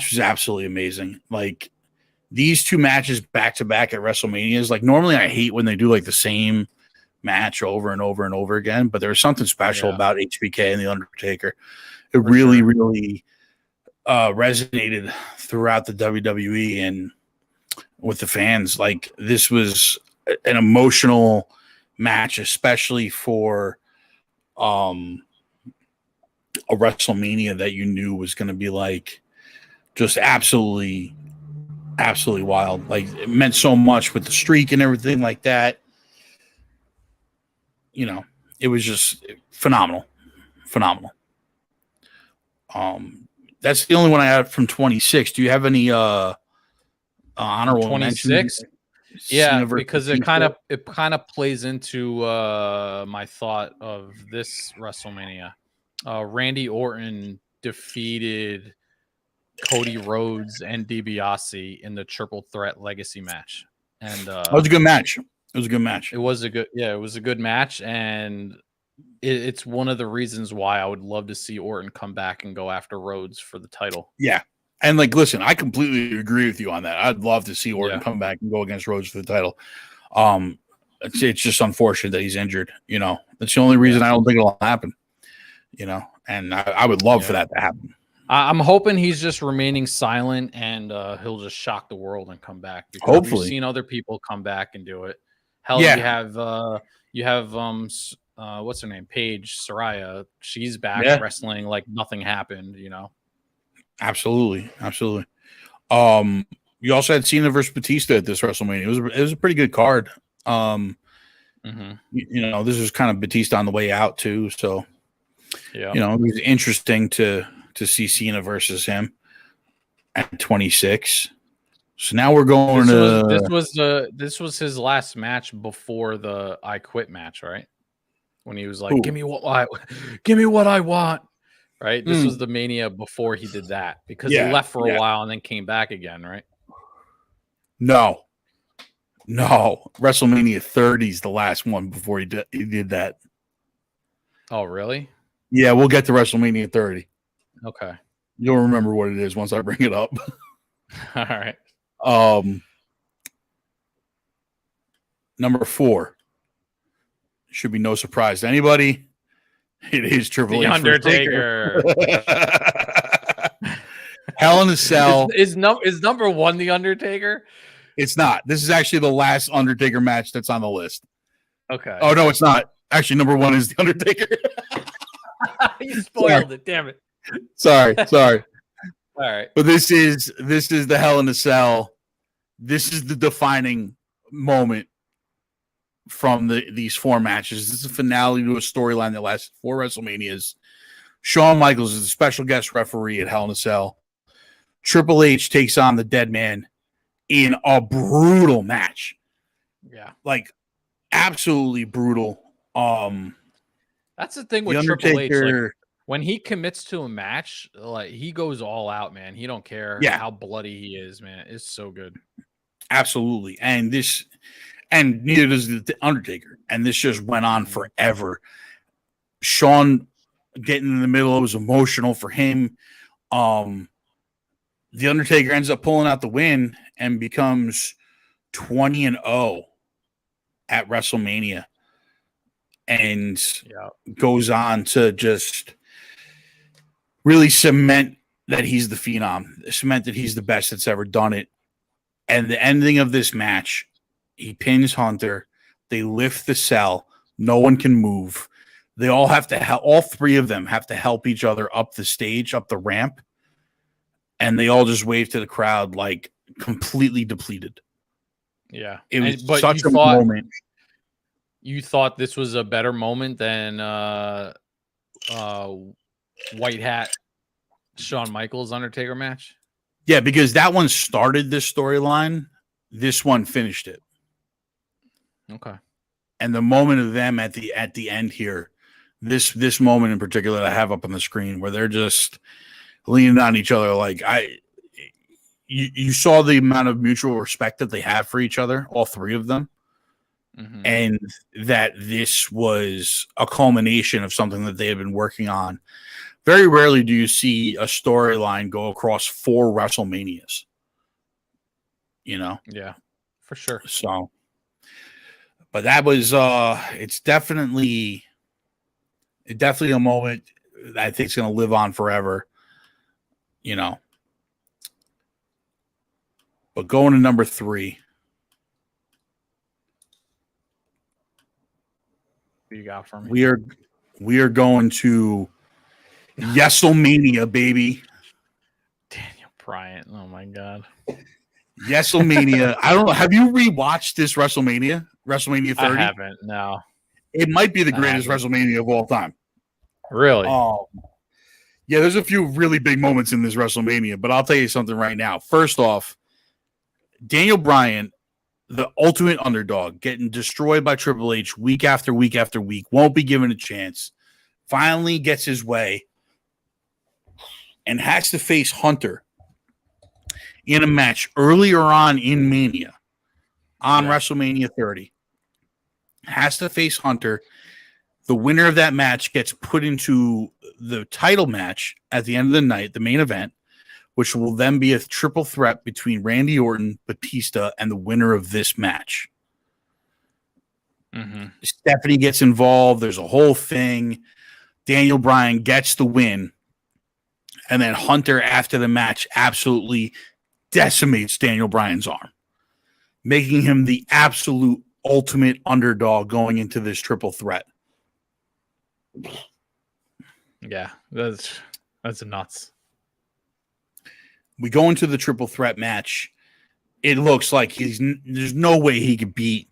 was absolutely amazing. Like, these two matches back to back at WrestleMania is like, normally I hate when they do like the same match over and over and over again, but there was something special about HBK and The Undertaker. It really resonated throughout the WWE and with the fans. Like, this was an emotional match, especially for a WrestleMania that you knew was going to be like just absolutely wild. Like, it meant so much with the streak and everything like that. You know, it was just phenomenal. That's the only one I had from 26. Do you have any honorable 26? Yeah, because it kind of plays into my thought of this WrestleMania. Randy Orton defeated Cody Rhodes and DiBiase in the Triple Threat Legacy match, and it was a good match. It was a good match, and it's one of the reasons why I would love to see Orton come back and go after Rhodes for the title. Yeah. And like, listen, I completely agree with you on that. I'd love to see Orton come back and go against Rhodes for the title. It's just unfortunate that he's injured. You know, that's the only reason I don't think it'll happen. You know, and I would love for that to happen. I'm hoping he's just remaining silent and he'll just shock the world and come back. Because hopefully, we've seen other people come back and do it. Hell, you have what's her name, Paige Saraya. She's back wrestling like nothing happened. You know. Absolutely. You also had Cena versus Batista at this WrestleMania. It was a pretty good card. You know, this was kind of Batista on the way out too. So, you know, it was interesting to see Cena versus him at 26. So now we're going this was his last match before the I Quit match, right? When he was like, give me what I want. Right? This was the Mania before he did that, because he left for a while and then came back again, right? No. WrestleMania 30 is the last one before he did that. Oh, really? Yeah, we'll get to WrestleMania 30. Okay. You'll remember what it is once I bring it up. All right. Number 4. Should be no surprise to anybody. It is Triple H. The Undertaker. Hell in a Cell. Is number 1 The Undertaker? It's not. This is actually the last Undertaker match that's on the list. Okay. Oh, no, it's not. Actually, number 1 is The Undertaker. You spoiled it. Damn it. Sorry. All right. But this is the Hell in a Cell. This is the defining moment from these 4 matches. This is a finale to a storyline that lasted 4 WrestleManias. Shawn Michaels is a special guest referee at Hell in a Cell. Triple H takes on the Dead Man in a brutal match. Yeah. Like, absolutely brutal. That's the thing with Triple H. Like, when he commits to a match, like, he goes all out, man. He don't care how bloody he is, man. It's so good. Absolutely. And neither does the Undertaker. And this just went on forever. Shawn getting in the middle, it was emotional for him. The Undertaker ends up pulling out the win and becomes 20-0 at WrestleMania. And goes on to just really cement that he's the phenom, cement that he's the best that's ever done it. And the ending of this match, he pins Hunter. They lift the cell. No one can move. They all have to all 3 of them have to help each other up the stage, up the ramp. And they all just wave to the crowd like completely depleted. Yeah. It was such a moment. You thought this was a better moment than White Hat Shawn Michaels Undertaker match? Yeah, because that one started this storyline. This one finished it. Okay. And the moment of them at the end here, this moment in particular that I have up on the screen where they're just leaning on each other. Like you saw the amount of mutual respect that they have for each other, all three of them. Mm-hmm. And that this was a culmination of something that they had been working on. Very rarely do you see a storyline go across 4 WrestleManias. Yeah, for sure. So, but that was it's definitely a moment that I think is going to live on forever. But going to number 3. What you got for me? We are going to wrsetlemania, baby. Daniel Bryan. Oh my god. wrsetlemania. I don't know. Have you rewatched this WrestleMania 30? I haven't. No. It might be the greatest WrestleMania of all time. Really? Yeah, there's a few really big moments in this WrestleMania, but I'll tell you something right now. First off, Daniel Bryan, the ultimate underdog, getting destroyed by Triple H week after week after week, won't be given a chance, finally gets his way, and has to face Hunter in a match earlier on in Mania, on WrestleMania 30. Has to face Hunter. The winner of that match gets put into the title match at the end of the night, the main event, which will then be a triple threat between Randy Orton, Batista, and the winner of this match. Mm-hmm. Stephanie gets involved. There's a whole thing. Daniel Bryan gets the win. And then Hunter, after the match, absolutely decimates Daniel Bryan's arm, making him the absolute ultimate underdog going into this triple threat. Yeah, that's nuts. We go into the triple threat match. It looks like there's no way he could beat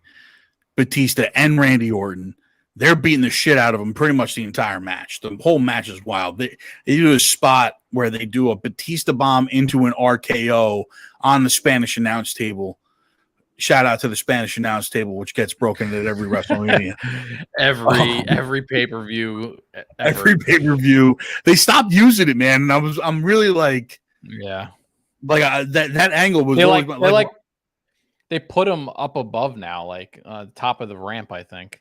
Batista and Randy Orton. They're beating the shit out of him pretty much the entire match. The whole match is wild. They do a spot where they do a Batista bomb into an RKO on the Spanish announce table. Shout out to the Spanish announce table, which gets broken at every WrestleMania. every pay-per-view. Every pay-per-view. They stopped using it, man. And I'm really like, yeah. Like that angle was they put him up above now, like top of the ramp, I think.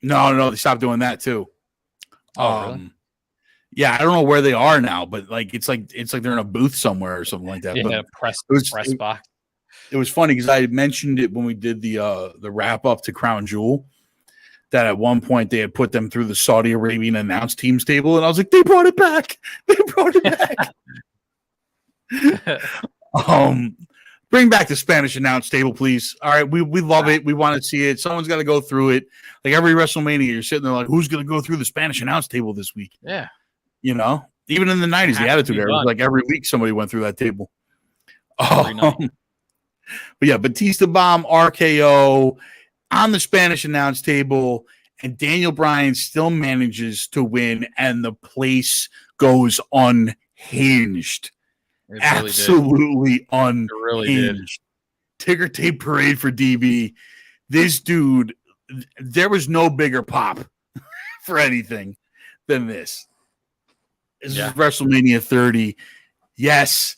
No, they stopped doing that too. Really? Yeah, I don't know where they are now, but like it's like they're in a booth somewhere or something like that. Yeah, but press box. It was funny because I mentioned it when we did the wrap up to Crown Jewel, that at one point they had put them through the Saudi Arabian announce teams table, and I was like, they brought it back. They brought it back. Bring back the Spanish announce table, please. All right, we love it. We want to see it. Someone's got to go through it. Like every WrestleMania, you're sitting there like, who's going to go through the Spanish announce table this week? Yeah, even in the 90s, the Attitude Era was like every week somebody went through that table. But yeah, Batista bomb, RKO on the Spanish announce table, and Daniel Bryan still manages to win, and the place goes unhinged. It absolutely unhinged. It really did. Ticker tape parade for DB. This dude, there was no bigger pop for anything than this. This is WrestleMania 30. Yes.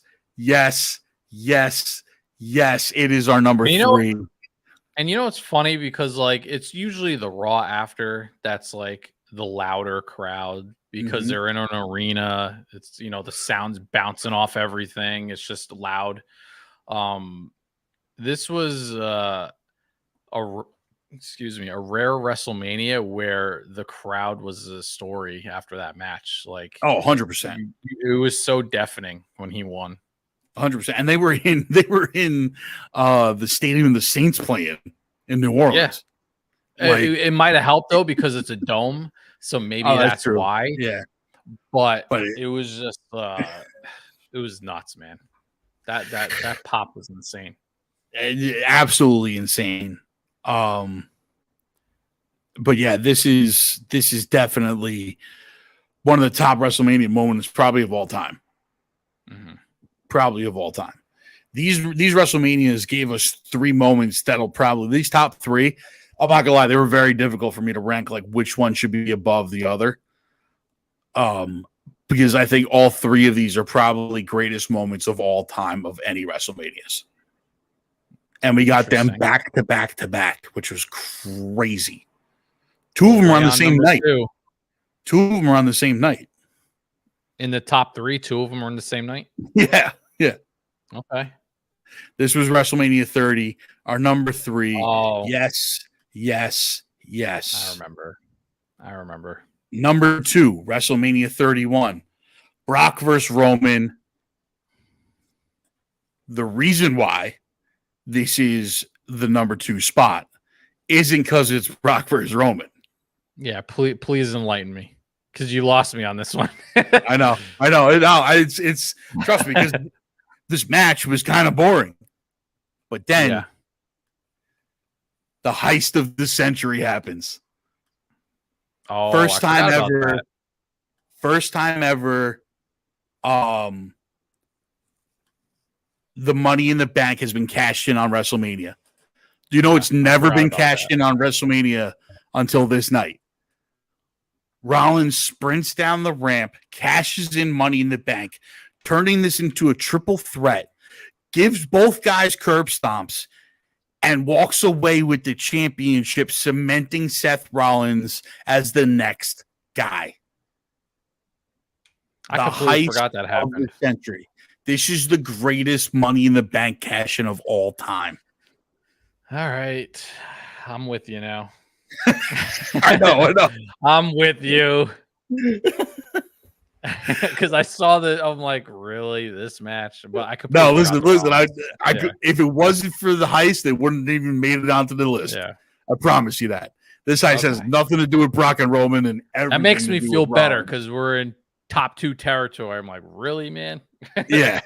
It is our number 3. And it's funny because like it's usually the Raw after that's like the louder crowd because they're in an arena. It's the sound's bouncing off everything. It's just loud. This was a rare WrestleMania where the crowd was a story after that match. Like 100%. It was so deafening when he won. 100%. And they were in the stadium the Saints playing in New Orleans. Yeah. It might have helped though because it's a dome, so maybe that's why. Yeah. But it was just it was nuts, man. That pop was insane. Absolutely insane. But yeah, this is definitely one of the top WrestleMania moments probably of all time. Mm-hmm. Probably of all time. These WrestleManias gave us 3 moments that'll probably, these top 3, I'm not gonna lie, they were very difficult for me to rank like which one should be above the other. Because I think all three of these are probably greatest moments of all time of any WrestleManias. And we got them back to back to back, which was crazy. Two of them were on the same night. Two of them were on the same night. In the top three, two of them were on the same night? Yeah. Okay. This was WrestleMania 30, our number 3. Oh. Yes. I remember. Number 2, WrestleMania 31. Brock versus Roman. The reason why this is the number 2 spot isn't because it's Brock versus Roman. Yeah, please enlighten me, because you lost me on this one. I know. It's trust me, because this match was kind of boring. But then the heist of the century happens. Oh, First time ever. The Money in the Bank has been cashed in on WrestleMania. Do you know it's never been cashed in on WrestleMania until this night? Rollins sprints down the ramp, cashes in Money in the Bank, turning this into a triple threat, gives both guys curb stomps, and walks away with the championship, cementing Seth Rollins as the next guy. I completely forgot that happened. Of the century. This is the greatest Money in the Bank cash-in of all time. All right. I'm with you now. I know. I'm with you. Because I saw that, I'm like, really, this match? But I could. No, listen. I could, if it wasn't for the heist, they wouldn't have even made it onto the list. Yeah, I promise you that. This heist has nothing to do with Brock and Roman, and everything. That makes me feel better because we're in top 2 territory. I'm like, really, man? Yeah.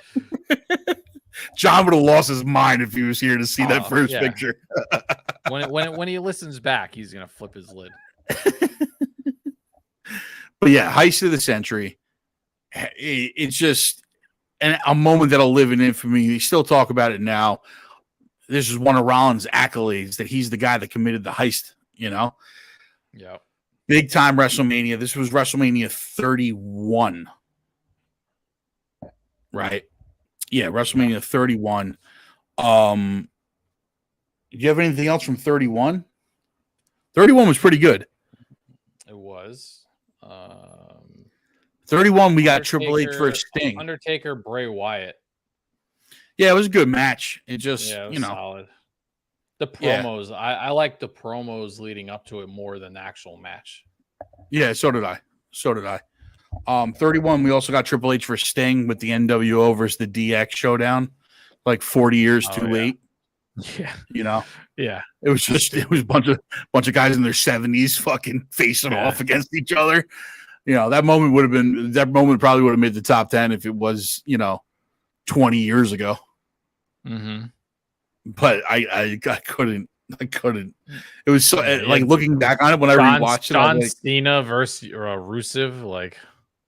John would have lost his mind if he was here to see that first picture. when he listens back, he's gonna flip his lid. But yeah, heist of the century. It's just a moment that'll live in infamy. They still talk about it now. This is one of Rollins' accolades, that he's the guy that committed the heist, you know? Yeah. Big time WrestleMania. This was WrestleMania 31. Right? Yeah, WrestleMania 31. Do you have anything else from 31? 31 was pretty good. It was. 31, we got Triple H versus Sting. Undertaker, Bray Wyatt. Yeah, it was a good match. It just, solid. The promos, I like the promos leading up to it more than the actual match. Yeah, so did I. 31, we also got Triple H versus Sting with the NWO versus the DX showdown, like 40 years too late. Yeah, Yeah, it was a bunch of guys in their 70s fucking facing off against each other. That moment probably would have made the top 10 if it was 20 years ago. Mm-hmm. But I couldn't. It was so like looking back on it when I rewatched it. John Cena versus Rusev, like,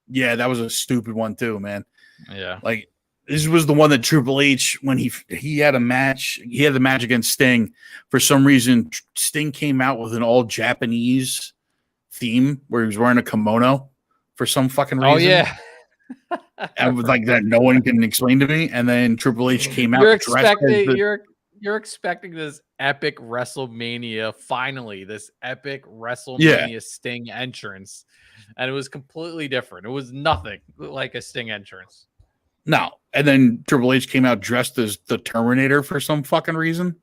yeah, that was a stupid one too, man. Yeah, like this was the one that Triple H, when he had a match, he had the match against Sting. For some reason, Sting came out with an all Japanese theme where he was wearing a kimono for some fucking reason. Oh yeah. And like that, no one can explain to me. And then Triple H came out. You're expecting this epic WrestleMania, finally, this epic WrestleMania Sting entrance, and it was completely different. It was nothing like a Sting entrance. No, and then Triple H came out dressed as the Terminator for some fucking reason.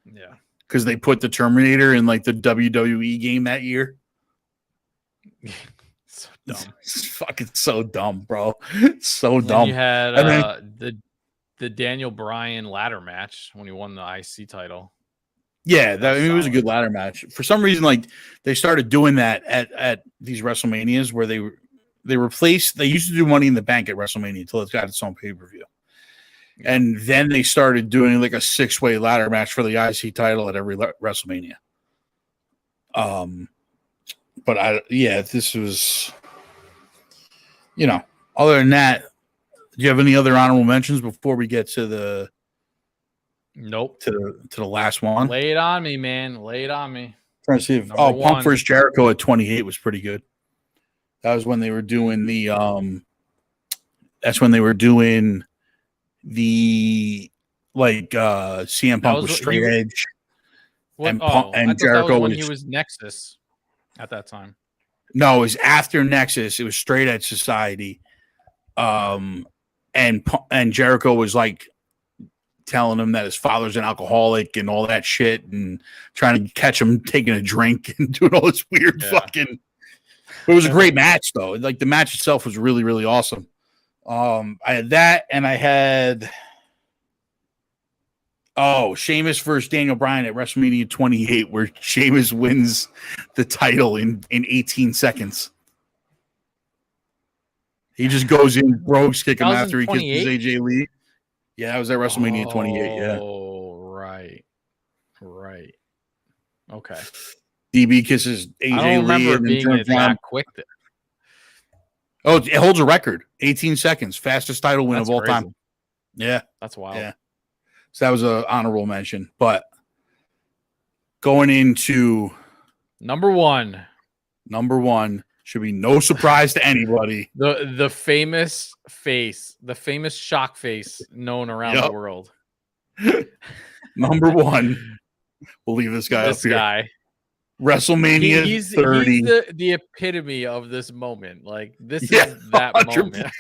Yeah, because they put the Terminator in like the WWE game that year. So dumb. It's fucking so dumb, bro. It's so dumb. You had the Daniel Bryan ladder match when he won the IC title. Yeah, it was a good ladder match. For some reason, like they started doing that at these WrestleManias where they replaced. They used to do Money in the Bank at WrestleMania until it got its own pay-per-view. Yeah. And then they started doing like a 6-way ladder match for the IC title at every WrestleMania. But this was, other than that, do you have any other honorable mentions before we get to the Nope. To the last one. Lay it on me, man. Lay it on me. Trying to see if Punk vs. Jericho at 28 was pretty good. That was when they were doing the that's when they were doing the CM Punk was straight edge. And Jericho was when he was Nexus at that time. No, it was after Nexus. It was straight edge society. And Jericho was like telling him that his father's an alcoholic and all that shit, and trying to catch him taking a drink and doing all this weird fucking. It was a great match though. Like the match itself was really, really awesome. I had that, and I had Sheamus versus Daniel Bryan at WrestleMania 28, where Sheamus wins the title in 18 seconds. He just goes in, Brogues kick him after he kisses AJ Lee. Yeah, that was at WrestleMania 28. Yeah. Oh, right. Okay. DB kisses AJ Lee. I don't remember it being that quick. Oh, it holds a record. 18 seconds. Fastest title win of all time. Yeah. That's wild. Yeah. So that was an honorable mention. But going into number one should be no surprise to anybody. The famous face, the famous shock face known around the world. Number one. We'll leave this guy up here. WrestleMania 30. He's the epitome of this moment. Like this is that 100%. moment.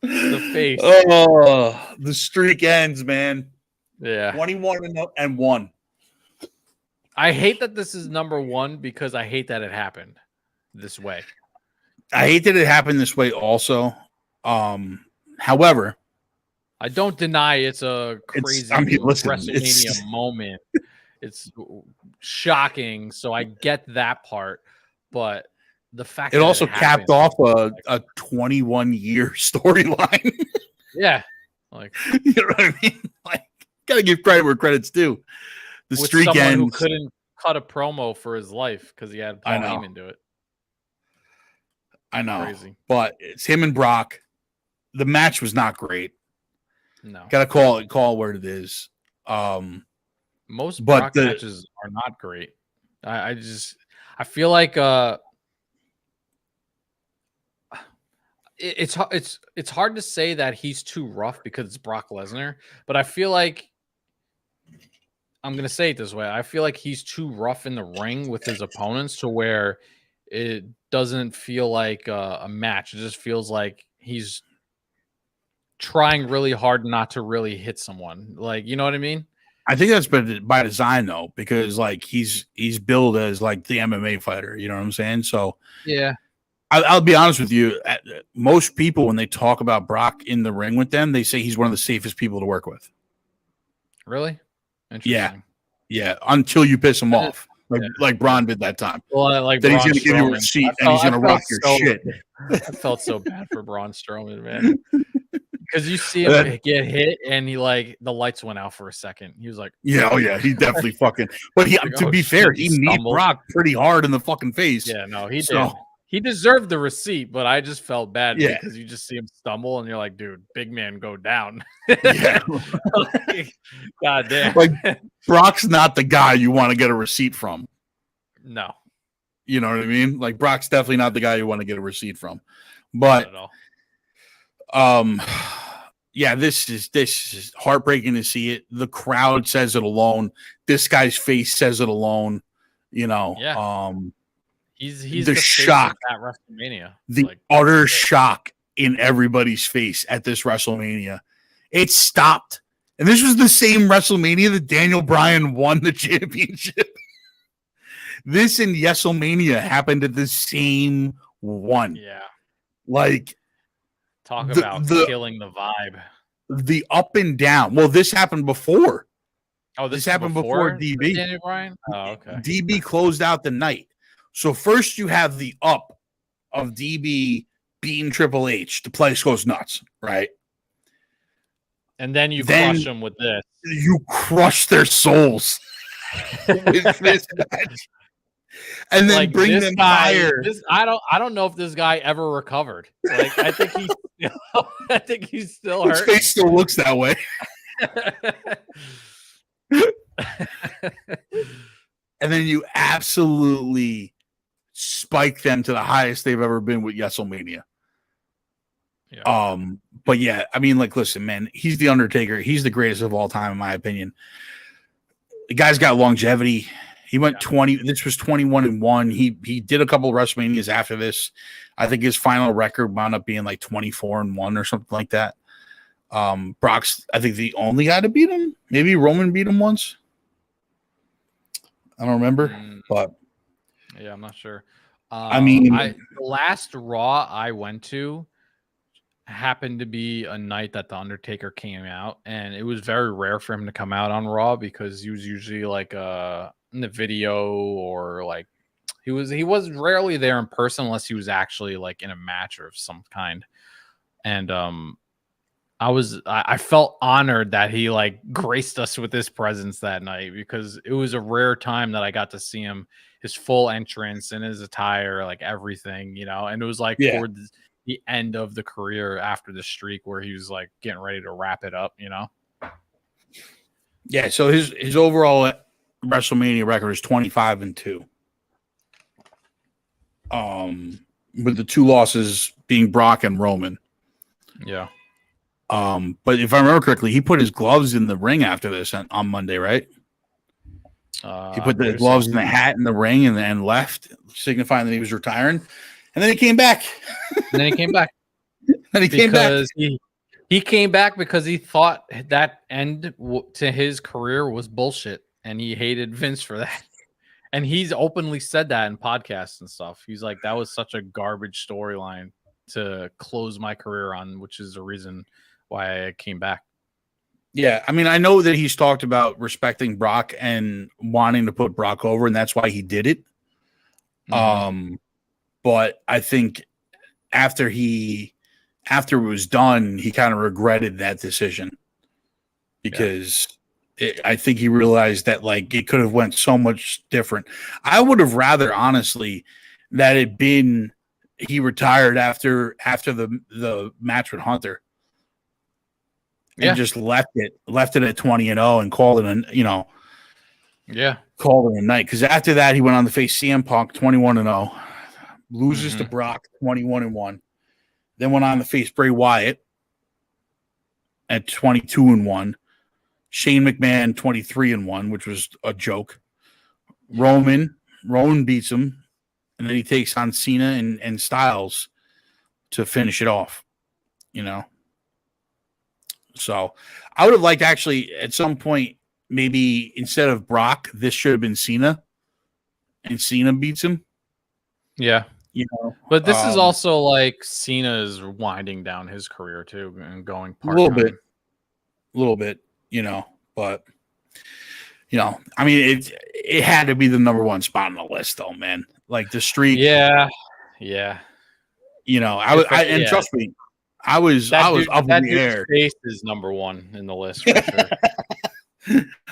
The face. Oh, the streak ends, man. Yeah. 21-1. I hate that this is number one because I hate that it happened this way. I hate that it happened this way also. However, I don't deny it's a crazy WrestleMania moment. It's shocking, so I get that part. But the fact it also capped off a 21-year storyline. Yeah. Like, you know what I mean? Like, gotta give credit where credit's due. The streak ends. Who couldn't cut a promo for his life because he had Paul Heyman do it. I know. Crazy. But it's him and Brock. The match was not great. No. Gotta call where it is. Most Brock matches are not great. I feel like it's hard to say that he's too rough because it's Brock Lesnar, but I feel like I'm going to say it this way. I feel like he's too rough in the ring with his opponents to where it doesn't feel like a match. It just feels like he's trying really hard not to really hit someone. Like, you know what I mean? I think that's by design though, because like he's billed as like the MMA fighter. You know what I'm saying? So yeah. I'll be honest with you. Most people, when they talk about Brock in the ring with them, they say he's one of the safest people to work with. Really? Yeah. Until you piss him off, like Braun did that time. Well, like then he's going to give you a receipt and he's going to rock your shit. I felt so bad for Braun Strowman, man, because you see him get hit and he the lights went out for a second. He was like, yeah, he definitely fucking. But to be fair, he kneed Brock pretty hard in the fucking face. Yeah, no, he did. He deserved the receipt, but I just felt bad because you just see him stumble and you're like, dude, big man, go down. Yeah. God damn. Like, Brock's not the guy you want to get a receipt from. No. You know what I mean? Like, Brock's definitely not the guy you want to get a receipt from. But, yeah, this is heartbreaking to see it. The crowd says it alone. This guy's face says it alone. You know, He's the shock at WrestleMania. The utter shock in everybody's face at this WrestleMania. It stopped. And this was the same WrestleMania that Daniel Bryan won the championship. This and WrestleMania happened at the same one. Yeah. Like, talk about killing the vibe. The up and down. Well, this happened before. Oh, this happened before DB. Daniel Bryan? Oh, okay. DB closed out the night. So first you have the up of DB beating Triple H. The place goes nuts, right? And then you crush them with this. You crush their souls with this match. and then like bring this them guy, higher. I don't know if this guy ever recovered. Like I think he's still His hurt. face still looks that way. And then you absolutely spike them to the highest they've ever been with wrestlemania. Yeah. But yeah, I mean, like, listen, man, he's the Undertaker. He's the greatest of all time, in my opinion. The guy's got longevity. He went 20. This was 21-1. He did a couple of WrestleManias after this. I think his final record wound up being like 24-1 or something like that. Brock's, I think, the only guy to beat him. Maybe Roman beat him once. I don't remember, but yeah, I'm not sure. I mean, the last Raw I went to happened to be a night that the Undertaker came out, and it was very rare for him to come out on Raw because he was usually like in the video, or like he was rarely there in person unless he was actually like in a match or some kind. And I felt honored that he like graced us with his presence that night, because it was a rare time that I got to see him, his full entrance and his attire, like everything, and it was like towards the end of the career after the streak where he was like getting ready to wrap it up. Yeah, so his overall WrestleMania record is 25-2. With the 2 losses being Brock and Roman. Yeah. But if I remember correctly, he put his gloves in the ring after this on Monday, right? He put the gloves and the hat in the ring and left, signifying that he was retiring. And then he came back. And then he came back. He came back because he thought that end to his career was bullshit, and he hated Vince for that. And he's openly said that in podcasts and stuff. He's like, that was such a garbage storyline to close my career on, which is the reason why I came back. Yeah, I mean, I know that he's talked about respecting Brock and wanting to put Brock over, and that's why he did it. Mm-hmm. But I think after it was done, he kind of regretted that decision, because I think he realized that like it could have went so much different. I would have rather, honestly, that it been he retired after the match with Hunter. And just left it at 20-0 and called it called it a night. Because after that, he went on to face CM Punk 21-0, loses to Brock 21-1, then went on to face Bray Wyatt at 22-1, Shane McMahon 23-1, which was a joke. Roman beats him, and then he takes on Cena and Styles to finish it off. So I would have liked, actually, at some point, maybe instead of Brock, this should have been Cena, and Cena beats him. Yeah. But this is also like Cena's winding down his career too and going part-time. A little bit, but I mean, it had to be the number 1 spot on the list, though, man. Like the streak. Yeah. Trust me, I was up in the air. Face is number 1 in the list for sure.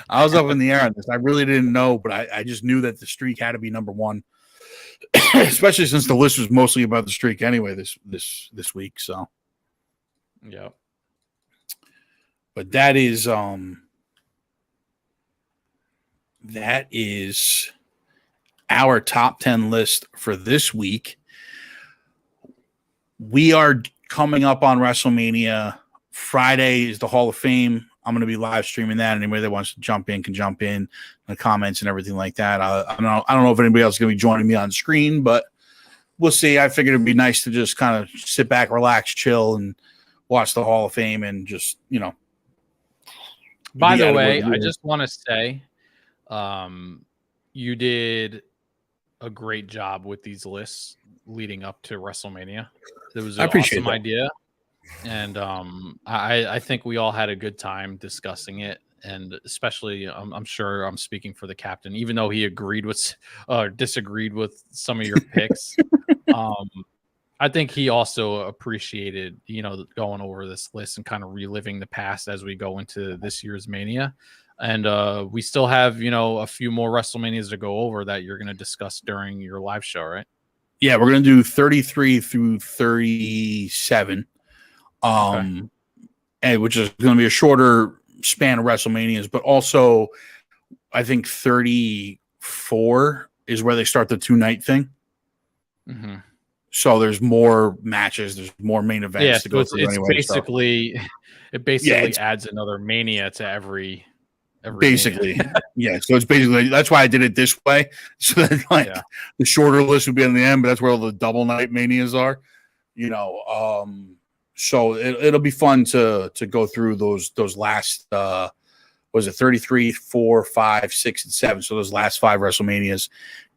I was up in the air on this. I really didn't know, but I just knew that the streak had to be number 1, especially since the list was mostly about the streak anyway this week. So, yeah. But that is our top 10 list for this week. We are coming up on WrestleMania. Friday is the Hall of Fame. I'm going to be live streaming that. Anybody that wants to jump in can jump in the comments and everything like that. I don't know if anybody else is going to be joining me on screen, but we'll see. I figured it'd be nice to just kind of sit back, relax, chill, and watch the Hall of Fame and just, By the way, I just want to say, you did a great job with these lists leading up to WrestleMania. It was an awesome idea. And I think we all had a good time discussing it. And especially, I'm sure I'm speaking for the captain, even though he agreed with disagreed with some of your picks. I think he also appreciated, going over this list and kind of reliving the past as we go into this year's Mania. And we still have, a few more WrestleManias to go over that you're going to discuss during your live show, right? Yeah, we're going to do 33 through 37. And which is going to be a shorter span of WrestleManias, but also I think 34 is where they start the 2-night thing. Mm-hmm. So there's more matches, there's more main events to go through. It's anyway, basically it adds another Mania to every basically Mania. Yeah, so it's basically, that's why I did it this way, so that the shorter list would be in the end, but that's where all the double night Manias are, so it'll be fun to go through those last was it 33, 4, 5, 6, and 7, so those last 5 WrestleManias,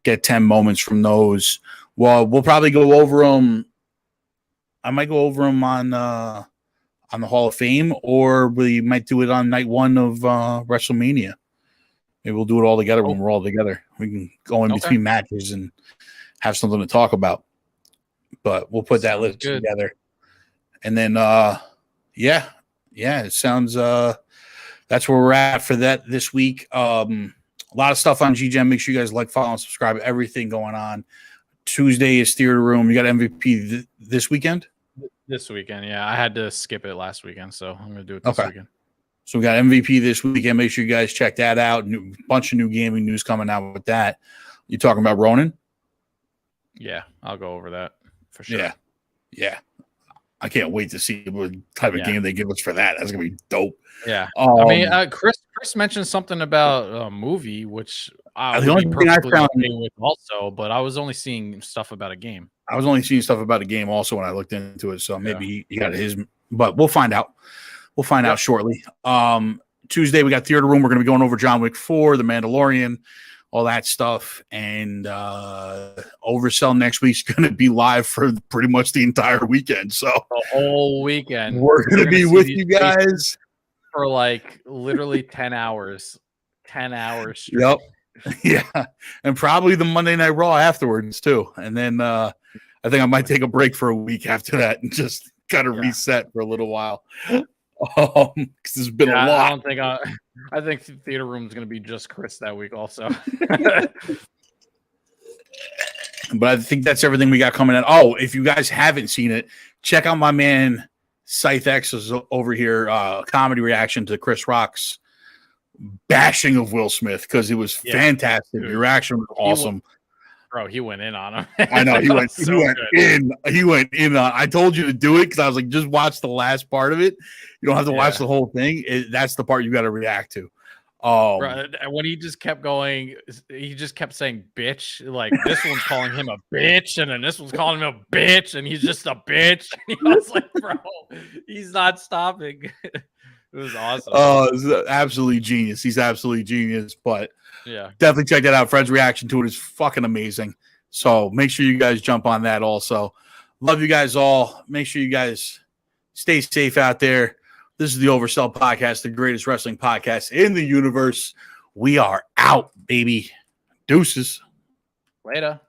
get 10 moments from those. Well, we'll probably go over them. I might go over them on the Hall of Fame, or we might do it on night 1 of WrestleMania. Maybe we'll do it all together when we're all together. We can go in between matches and have something to talk about. But we'll put that list together. And then, it sounds that's where we're at for that this week. A lot of stuff on GGM. Make sure you guys like, follow, and subscribe. Everything going on. Tuesday is Theater Room. You got MVP this weekend? This weekend, yeah. I had to skip it last weekend, so I'm going to do it this weekend. So we got MVP this weekend. Make sure you guys check that out. Bunch of new gaming news coming out with that. You talking about Ronin? Yeah, I'll go over that for sure. Yeah. I can't wait to see what type of game they give us for that. That's going to be dope. Yeah. I mean, Chris mentioned something about a movie, which the only thing I found with also, but I was only seeing stuff about a game. I was only seeing stuff about a game also when I looked into it. So maybe he got his, but we'll find out. We'll find out shortly. Tuesday, we got Theater Room. We're going to be going over John Wick 4, The Mandalorian, all that stuff. And Oversell next week's going to be live for pretty much the entire weekend. So the whole weekend. We're going to be with you guys for like literally 10 hours. 10 hours straight. Yep. Yeah. And probably the Monday Night Raw afterwards too. And then I think I might take a break for a week after that and just kind of reset for a little while. Because there's been a lot. I think Theater Room is going to be just Chris that week also. But I think that's everything we got coming in. Oh, if you guys haven't seen it, check out my man Scythe X is over here, comedy reaction to Chris Rock's bashing of Will Smith, because it was fantastic. Dude. Your reaction was awesome. He went in on him. I know he went in. I told you to do it because I was like, just watch the last part of it. You don't have to watch the whole thing. That's the part you got to react to. When he just kept going, he just kept saying bitch. Like this one's calling him a bitch, and then this one's calling him a bitch, and he's just a bitch. And I was like, bro, he's not stopping. It was awesome. Oh, it's absolutely genius. He's absolutely genius. But definitely check that out. Fred's reaction to it is fucking amazing. So make sure you guys jump on that also. Love you guys all. Make sure you guys stay safe out there. This is the Oversell Podcast, the greatest wrestling podcast in the universe. We are out, baby. Deuces. Later.